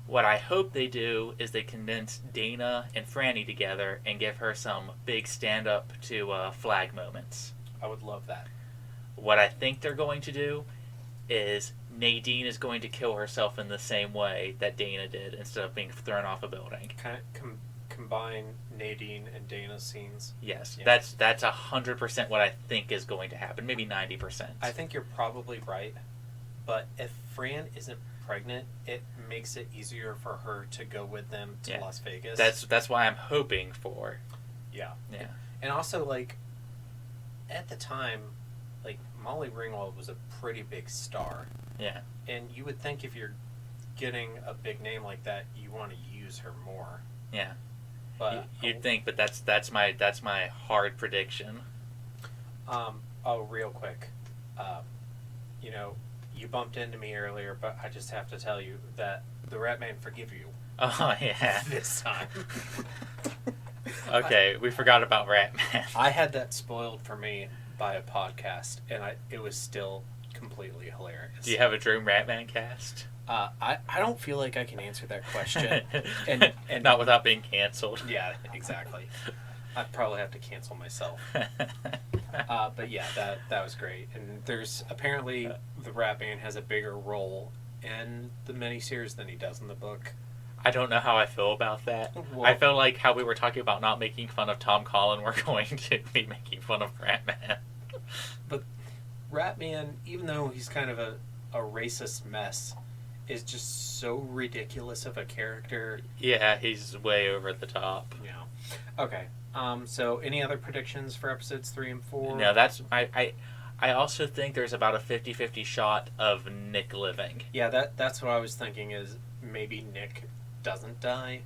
What I hope they do is they condense Dana and Franny together and give her some big stand-up to flag moments.
I would love that.
What I think they're going to do is Nadine is going to kill herself in the same way that Dana did instead of being thrown off a building.
Kind of combine Nadine and Dana's scenes.
Yes,
Yeah.
that's 100% what I think is going to happen. Maybe 90%.
I think you're probably right, but if Fran isn't pregnant, it makes it easier for her to go with them to Las Vegas.
That's why I'm hoping for.
Yeah.
Yeah.
And also, like, at the time, like, Molly Ringwald was a pretty big star.
Yeah.
And you would think if you're getting a big name like that, you want to use her more.
Yeah.
But
You'd think, but that's my hard prediction.
Real quick. You know, you bumped into me earlier, but I just have to tell you that the Rat Man forgive you.
Oh, yeah.
This time.
Okay, we forgot about Ratman.
I had that spoiled for me by a podcast, and it was still completely hilarious.
Do you have a Dream Ratman cast?
I don't feel like I can answer that question. and
Not without being canceled.
Yeah, exactly. I'd probably have to cancel myself. But yeah, that was great. And there's apparently the Rat Man has a bigger role in the miniseries than he does in the book.
I don't know how I feel about that.
Well,
I feel like how we were talking about not making fun of Tom Collin, we're going to be making fun of Ratman.
But Ratman, even though he's kind of a racist mess, is just so ridiculous of a character.
Yeah, he's way over the top.
Yeah. Okay. So any other predictions for episodes 3 and 4?
No, that's I also think there's about a 50-50 shot of Nick living.
Yeah, that's what I was thinking, is maybe Nick doesn't die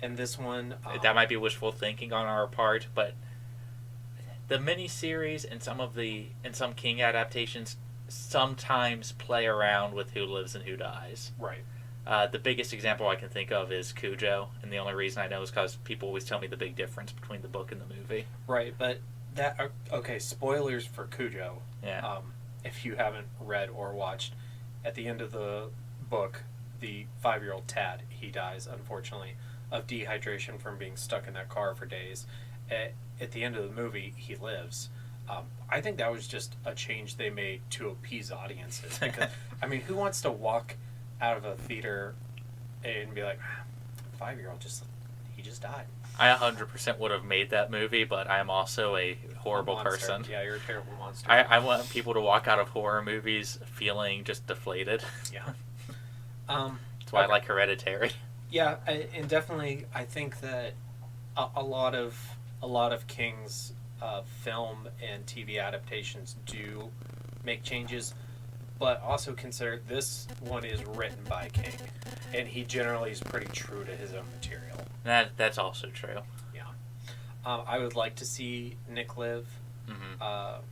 in this one.
That might be wishful thinking on our part, but the miniseries and some King adaptations sometimes play around with who lives and who dies.
Right.
The biggest example I can think of is Cujo, and the only reason I know is because people always tell me the big difference between the book and the movie.
Right, but okay, spoilers for Cujo.
Yeah.
If you haven't read or watched, at the end of the book, the 5-year-old Tad, he dies, unfortunately, of dehydration from being stuck in that car for days. At the end of the movie, he lives. I think that was just a change they made to appease audiences. Because, I mean, who wants to walk out of a theater and be like, 5-year-old he just died?
I 100% would have made that movie, but I am also a horrible person.
Yeah, you're a terrible monster.
I want people to walk out of horror movies feeling just deflated.
Yeah.
That's why I like Hereditary.
Yeah, and definitely, I think that a lot of King's film and TV adaptations do make changes, but also consider this one is written by King, and he generally is pretty true to his own material.
That's also true.
Yeah. I would like to see Nick live.
Mm-hmm.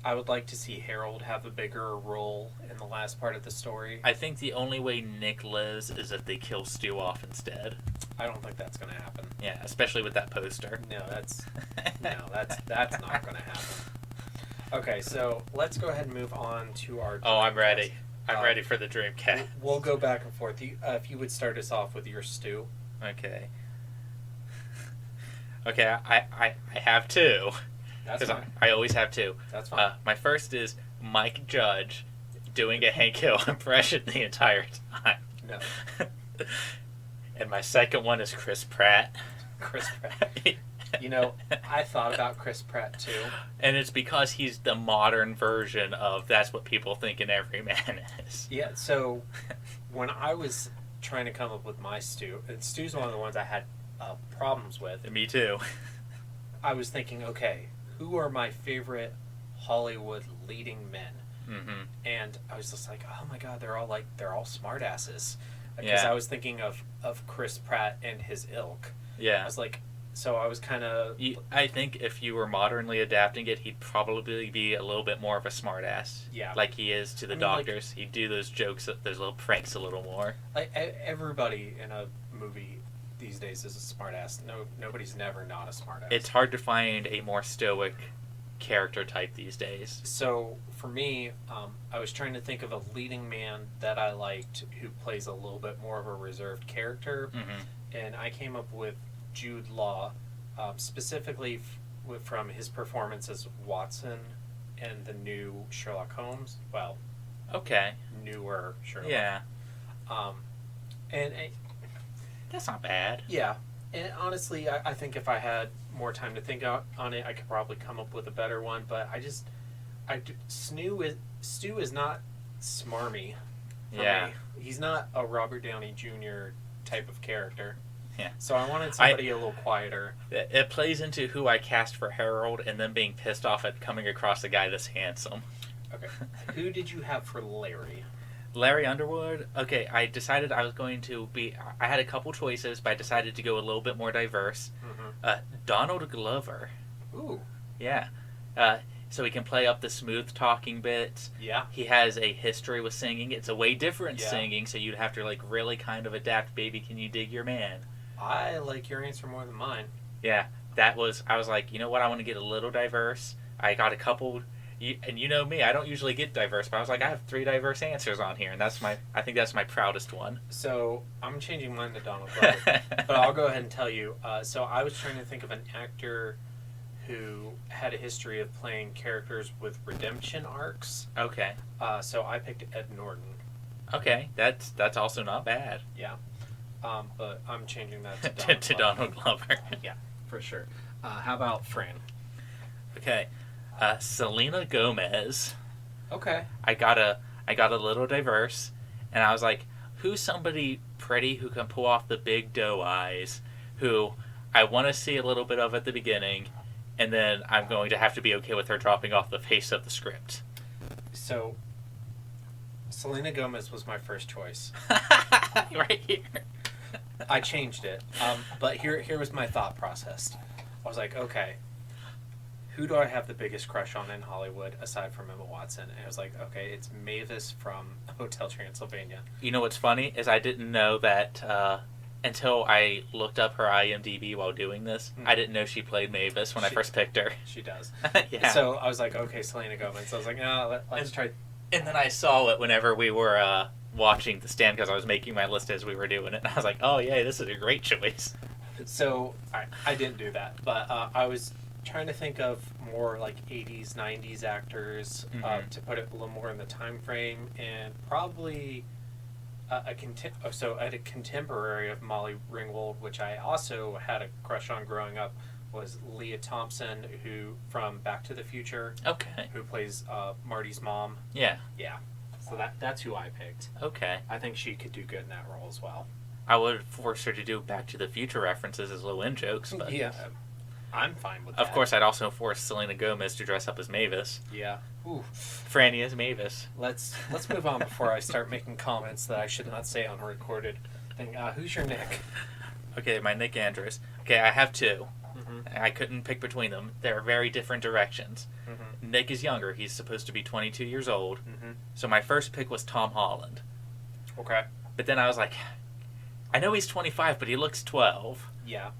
I would like to see Harold have a bigger role in the last part of the story.
I think the only way Nick lives is if they kill Stu off instead.
I don't think that's going to happen.
Yeah, especially with that poster.
No, that's not going to happen. Okay, so let's go ahead and move on to our.
Oh, I'm ready. I'm ready for the Dreamcast.
We'll go back and forth. If you would start us off with your Stu.
Okay. Okay, I have two.
That's fine.
I always have two.
That's fine.
My first is Mike Judge doing a Hank Hill impression the entire time.
No.
And my second one is Chris Pratt.
Chris Pratt. You know, I thought about Chris Pratt too.
And it's because he's the modern version of that's what people think an everyman is.
Yeah, so when I was trying to come up with my Stu, and Stu's one of the ones I had problems with.
Me too.
I was thinking, okay, who are my favorite Hollywood leading men?
Mm-hmm.
And I was just like, oh my god, they're all smartasses. Because
Yeah.
I was thinking of Chris Pratt and his ilk.
Yeah.
I was like, so I was kind of...
I think if you were modernly adapting it, he'd probably be a little bit more of a smartass.
Yeah.
Like he is to the doctors. He'd do those jokes, those little pranks a little more.
Like, everybody in a movie these days is a smartass. Nobody's never not a smartass.
It's hard to find a more stoic character type these days.
So for me, I was trying to think of a leading man that I liked who plays a little bit more of a reserved character, and I came up with Jude Law, specifically from his performance as Watson in the new Sherlock Holmes. Well,
okay,
newer Sherlock.
Yeah.
And
That's not bad.
yeah, and honestly, I think if I had more time to think on it, I could probably come up with a better one. But Stu is not smarmy. For me. He's not a Robert Downey Jr. type of character.
Yeah.
So I wanted somebody a little quieter.
It plays into who I cast for Harold and then being pissed off at coming across a guy that's handsome.
Okay. Who did you have for Larry?
Larry Underwood? Okay, I decided I was going to be... I had a couple choices, but I decided to go a little bit more diverse.
Mm-hmm.
Donald Glover.
Ooh.
Yeah. So he can play up the smooth talking bits.
Yeah.
He has a history with singing. It's a way different
Yeah.
singing, so you'd have to really kind of adapt Baby Can You Dig Your Man.
I like your answer more than mine.
Yeah, I was like, you know what, I want to get a little diverse. I got a couple, and you know me, I don't usually get diverse, but I was like, I have 3 diverse answers on here, and I think that's my proudest one.
So I'm changing mine to Donald Glover, but I'll go ahead and tell you. So I was trying to think of an actor who had a history of playing characters with redemption arcs.
Okay.
So I picked Ed Norton.
Okay, that's also not bad.
Yeah. But I'm changing that to Donald
to
Glover.
Donald Glover.
Yeah, for sure. How about Fran?
Okay. Selena Gomez.
Okay.
I got a little diverse, and I was like, who's somebody pretty who can pull off the big doe eyes, who I want to see a little bit of at the beginning, and then I'm going to have to be okay with her dropping off the face of the script.
So, Selena Gomez was my first choice.
Right here.
I changed it, but here was my thought process. I was like, okay, who do I have the biggest crush on in Hollywood aside from Emma Watson? And I was like, okay, it's Mavis from Hotel Transylvania.
You know what's funny is I didn't know that until I looked up her IMDb while doing this. I didn't know she played Mavis when I first picked her.
She does.
Yeah.
So I was like, okay, Selena Gomez. So I was like, no, let's try.
And then I saw it whenever we were watching The Stand because I was making my list as we were doing it. And I was like, oh, yeah, this is a great choice.
So I didn't do that. But I was trying to think of more like 80s, 90s actors to put it a little more in the time frame. And probably a contemporary of Molly Ringwald, which I also had a crush on growing up, was Leah Thompson, who from Back to the Future.
Okay.
Who plays Marty's mom.
Yeah.
Yeah. So that's who I picked.
Okay.
I think she could do good in that role as well.
I would force her to do Back to the Future references as low-end jokes, but
Yeah. I'm fine with that.
of course I'd also force Selena Gomez to dress up as Mavis.
Yeah. Ooh.
Franny as Mavis.
Let's move on before I start making comments that I should not say on a recorded thing. Who's your Nick?
Okay, my Nick Andrews. Okay, I have two. I couldn't pick between them. They're very different directions. Nick is younger. He's supposed to be 22 years old. So my first pick was Tom Holland.
Okay.
But then I was like, I know he's 25, but he looks 12.
Yeah.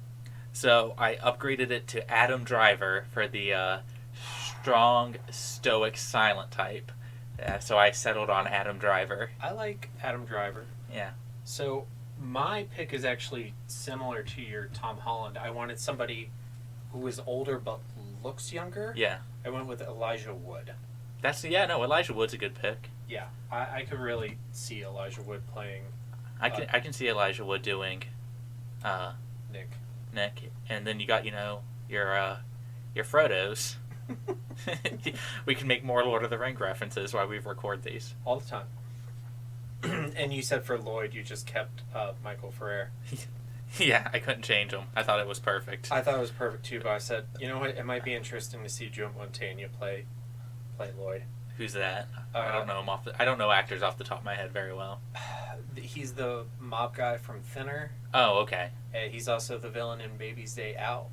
So I upgraded it to Adam Driver for the strong, stoic, silent type. So I settled on Adam Driver.
I like Adam Driver.
Yeah.
So my pick is actually similar to your Tom Holland. I wanted somebody who is older but looks younger.
Yeah.
I went with Elijah Wood.
Elijah Wood's a good pick.
Yeah. I could really see Elijah Wood playing
I can see Elijah Wood doing
Nick.
And then you got, your Frodos. We can make more Lord of the Ring references while we record these.
All the time. And you said for Lloyd, you just kept Michael Ferrer.
Yeah, I couldn't change him. I thought it was perfect.
I thought it was perfect too, but I said, you know what? It might be interesting to see Joe Montana play Lloyd.
Who's that? I don't know him I don't know actors off the top of my head very well.
He's the mob guy from Thinner.
Oh, okay.
He's also the villain in Baby's Day Out.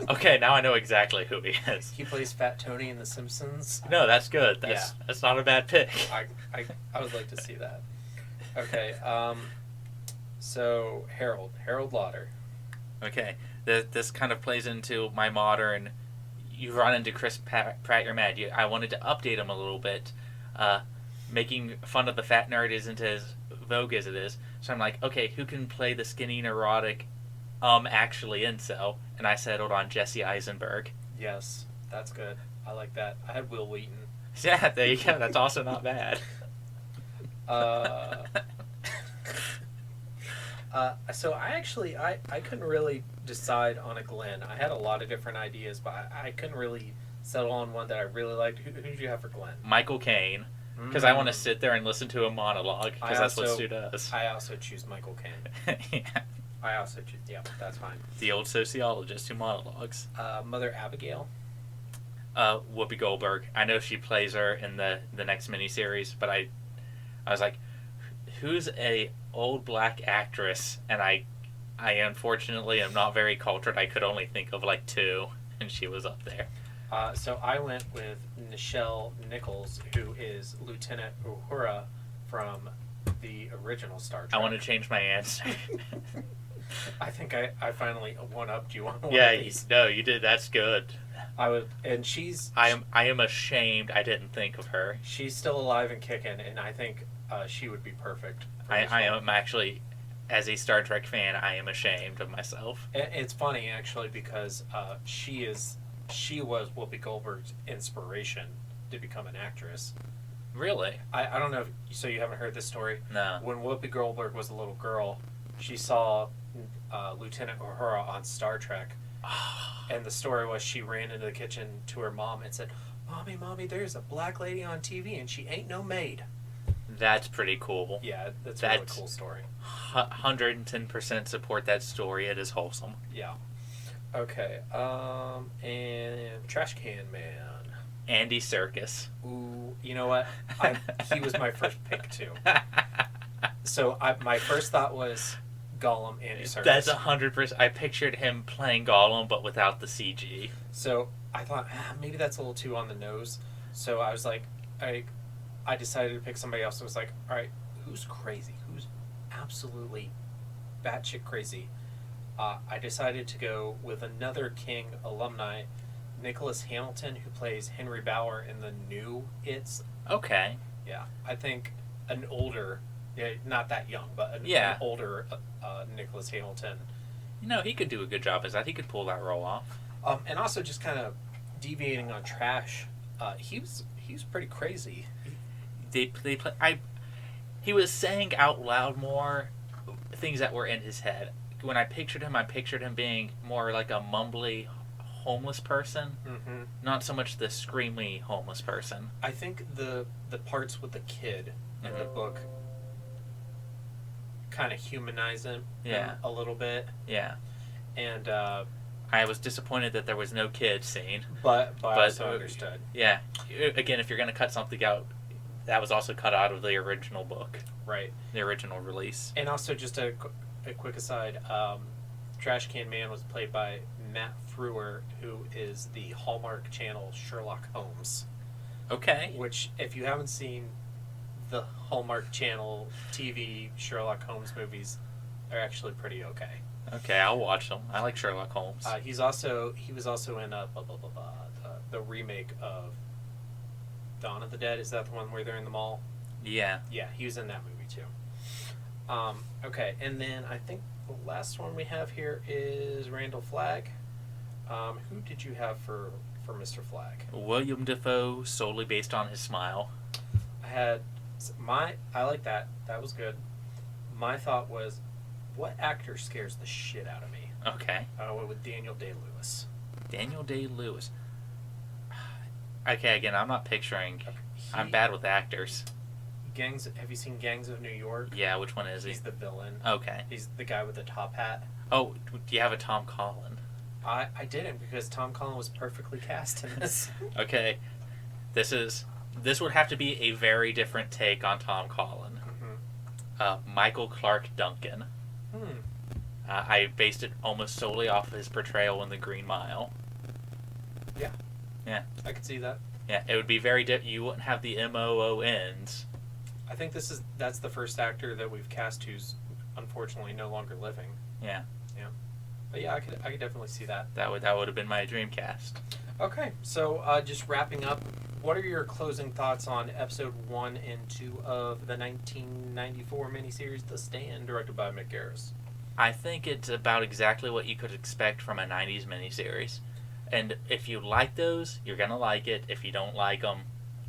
Okay, now I know exactly who he is.
He plays Fat Tony in The Simpsons.
No, that's good. That's not a bad pick.
I would like to see that. Okay, so Harold Lauder.
Okay, this kind of plays into my modern. You run into Chris Pratt, you're mad. I wanted to update him a little bit. Making fun of the fat nerd isn't as vogue as it is. So I'm like, okay, who can play the skinny neurotic, actually incel? And I settled on Jesse Eisenberg.
Yes, that's good. I like that. I had Will Wheaton.
Yeah, there you go. That's also not bad.
So I couldn't really decide on a Glenn. I had a lot of different ideas, but I couldn't really settle on one that I really liked. Who did you have for Glenn?
Michael Caine. Because I want to sit there and listen to a monologue, because that's what Stu does.
I also choose Michael Caine.
Yeah.
I also choose, yeah, that's fine.
The old sociologist who monologues.
Mother Abigail.
Whoopi Goldberg. I know she plays her in the next miniseries, but I was like, who's a old black actress? And I unfortunately am not very cultured. I could only think of like two, and she was up there.
So I went with Nichelle Nichols, who is Lieutenant Uhura from the original Star Trek.
I want to change my answer.
I think I finally one-upped you on one
yeah,
of these.
No, you did. That's good.
And she's...
I am ashamed I didn't think of her.
She's still alive and kicking, and I think she would be perfect.
I am actually, as a Star Trek fan, I am ashamed of myself.
It's funny, actually, because she was Whoopi Goldberg's inspiration to become an actress.
Really?
I don't know so you haven't heard this story?
No.
When Whoopi Goldberg was a little girl, she saw Lieutenant Uhura on Star Trek. And the story was she ran into the kitchen to her mom and said, Mommy, there's a black lady on TV and she ain't no maid.
That's pretty cool.
Yeah, that's a really cool story.
110% support that story. It is wholesome.
Yeah. Okay. And Trash Can Man.
Andy Serkis.
Ooh, you know what? He was my first pick too. So my first thought was Gollum, Andy Serkis.
That's 100%. I pictured him playing Gollum, but without the CG.
So I thought maybe that's a little too on the nose. So I was like, I decided to pick somebody else. I was like, all right, who's crazy? Who's absolutely batshit crazy? I decided to go with another King alumni, Nicholas Hamilton, who plays Henry Bauer in the new It's.
Okay.
Yeah, I think an older, not that young, but an older Nicholas Hamilton.
He could do a good job as that. He could pull that role off.
And also just kind of deviating on trash. He was pretty crazy.
He was saying out loud more things that were in his head. When I pictured him being more like a mumbly homeless person, not so much the screamy homeless person.
I think the parts with the kid in the book kind of humanize him a little bit.
Yeah.
And
I was disappointed that there was no kid scene.
But I also understood.
Yeah. Again, if you're going to cut something out, that was also cut out of the original book.
Right.
The original release.
And also, just a quick aside, Trash Can Man was played by Matt Frewer, who is the Hallmark Channel Sherlock Holmes.
Okay.
Which, if you haven't seen the Hallmark Channel TV Sherlock Holmes movies, are actually pretty okay.
Okay, I'll watch them. I like Sherlock Holmes.
He was also in the remake of Dawn of the Dead. Is that the one where they're in the mall?
Yeah.
Yeah, he was in that movie too. Okay, and then I think the last one we have here is Randall Flagg. Who did you have for Mr. Flagg?
William Dafoe, solely based on his smile.
I like that. That was good. My thought was, what actor scares the shit out of me?
Okay.
I went with Daniel Day-Lewis.
Daniel Day-Lewis. Okay, again, I'm not picturing. I'm bad with actors.
Have you seen Gangs of New York?
Yeah, which one is he?
He's the villain.
Okay.
He's the guy with the top hat.
Oh, do you have a Tom Collin?
I didn't, because Tom Collin was perfectly cast in this.
Okay. This would have to be a very different take on Tom Collin. Michael Clark Duncan. I based it almost solely off of his portrayal in The Green Mile.
Yeah.
Yeah.
I could see that.
Yeah, it would be very you wouldn't have the MOONs.
I think that's the first actor that we've cast who's unfortunately no longer living.
Yeah.
Yeah. But yeah, I could definitely see that.
That would have been my dream cast.
Okay, so just wrapping up, what are your closing thoughts on episode 1 and 2 of the 1994 miniseries The Stand, directed by Mick Garris?
I think it's about exactly what you could expect from a 90s miniseries. And if you like those, you're going to like it. If you don't like them,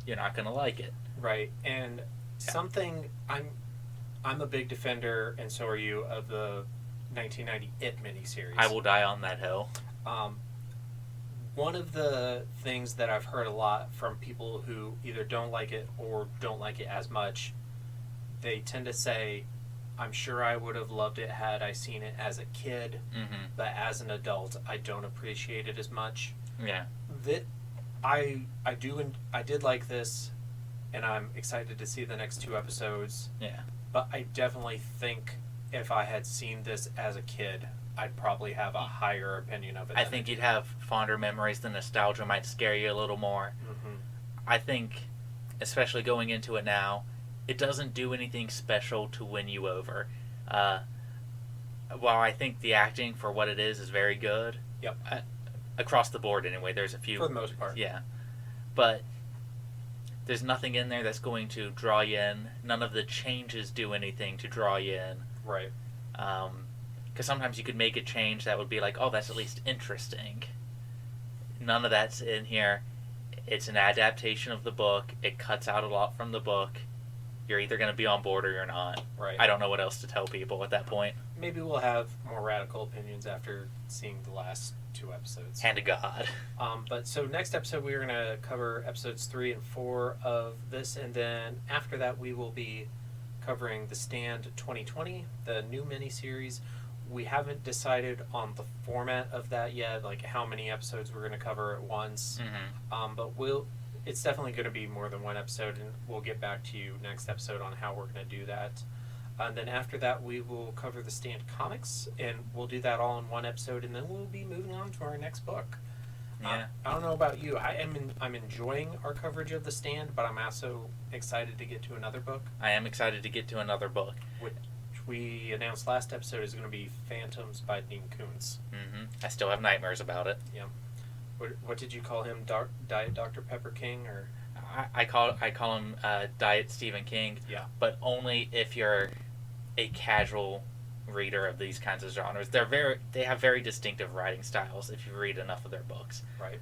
you're not going to like it.
Right, and something I'm a big defender, and so are you, of the 1990 It miniseries.
I will die on that hill.
One of the things that I've heard a lot from people who either don't like it or don't like it as much, they tend to say, I'm sure I would have loved it had I seen it as a kid, but as an adult, I don't appreciate it as much.
Yeah.
I did like this, and I'm excited to see the next 2 episodes.
Yeah.
But I definitely think if I had seen this as a kid, I'd probably have a higher opinion of it.
I think you'd have fonder memories. The nostalgia might scare you a little more. I think, especially going into it now, it doesn't do anything special to win you over. While I think the acting for what it is very good.
Yep.
Across the board, anyway. There's a few.
For the most part.
Yeah. But there's nothing in there that's going to draw you in. None of the changes do anything to draw you in.
Right.
Because sometimes you could make a change that would be like, oh, that's at least interesting. None of that's in here. It's an adaptation of the book. It cuts out a lot from the book. You're either going to be on board or you're not.
Right.
I don't know what else to tell people at that point.
Maybe we'll have more radical opinions after seeing the last 2 episodes.
Hand to God.
But so next episode we're going to cover episodes 3 and 4 of this, and then after that we will be covering The Stand 2020, the new miniseries. We haven't decided on the format of that yet, like how many episodes we're going to cover at once. But it's definitely going to be more than 1 episode, and we'll get back to you next episode on how we're going to do that. And then after that, we will cover the Stand comics, and we'll do that all in one episode, and then we'll be moving on to our next book.
Yeah.
I don't know about you. I'm enjoying our coverage of the Stand, but I'm also excited to get to another book.
I am excited to get to another book.
Which we announced last episode is going to be Phantoms by Dean Koontz.
Mm-hmm. I still have nightmares about it.
Yeah. What did you call him? Diet Dr. Pepper King, or?
I call him Diet Stephen King.
Yeah.
But only if you're a casual reader of these kinds of genres. They have very distinctive writing styles if you read enough of their books.
Right.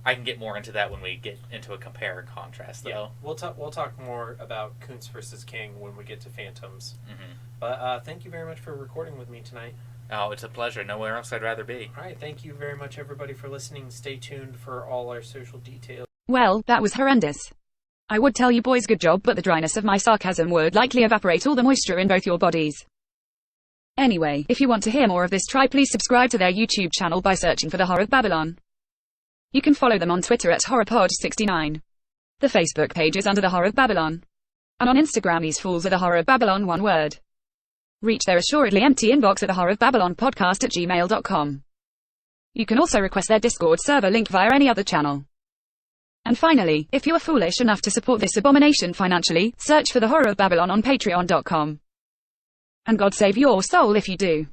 I can get more into that when we get into a compare and contrast, though.
Yeah. We'll talk more about Koontz versus King when we get to Phantoms.
Mm-hmm.
But thank you very much for recording with me tonight.
Oh, it's a pleasure. Nowhere else I'd rather be.
All right. Thank you very much, everybody, for listening. Stay tuned for all our social details.
Well, that was horrendous. I would tell you boys good job, but the dryness of my sarcasm would likely evaporate all the moisture in both your bodies. Anyway, if you want to hear more of this, please subscribe to their YouTube channel by searching for The Horror of Babylon. You can follow them on Twitter at HorrorPod69. The Facebook page is under The Horror of Babylon. And on Instagram, these fools are The Horror of Babylon, one word. Reach their assuredly empty inbox at thehorrorofbabylonpodcast@gmail.com. You can also request their Discord server link via any other channel. And finally, if you are foolish enough to support this abomination financially, search for The Horror of Babylon on patreon.com. And God save your soul if you do.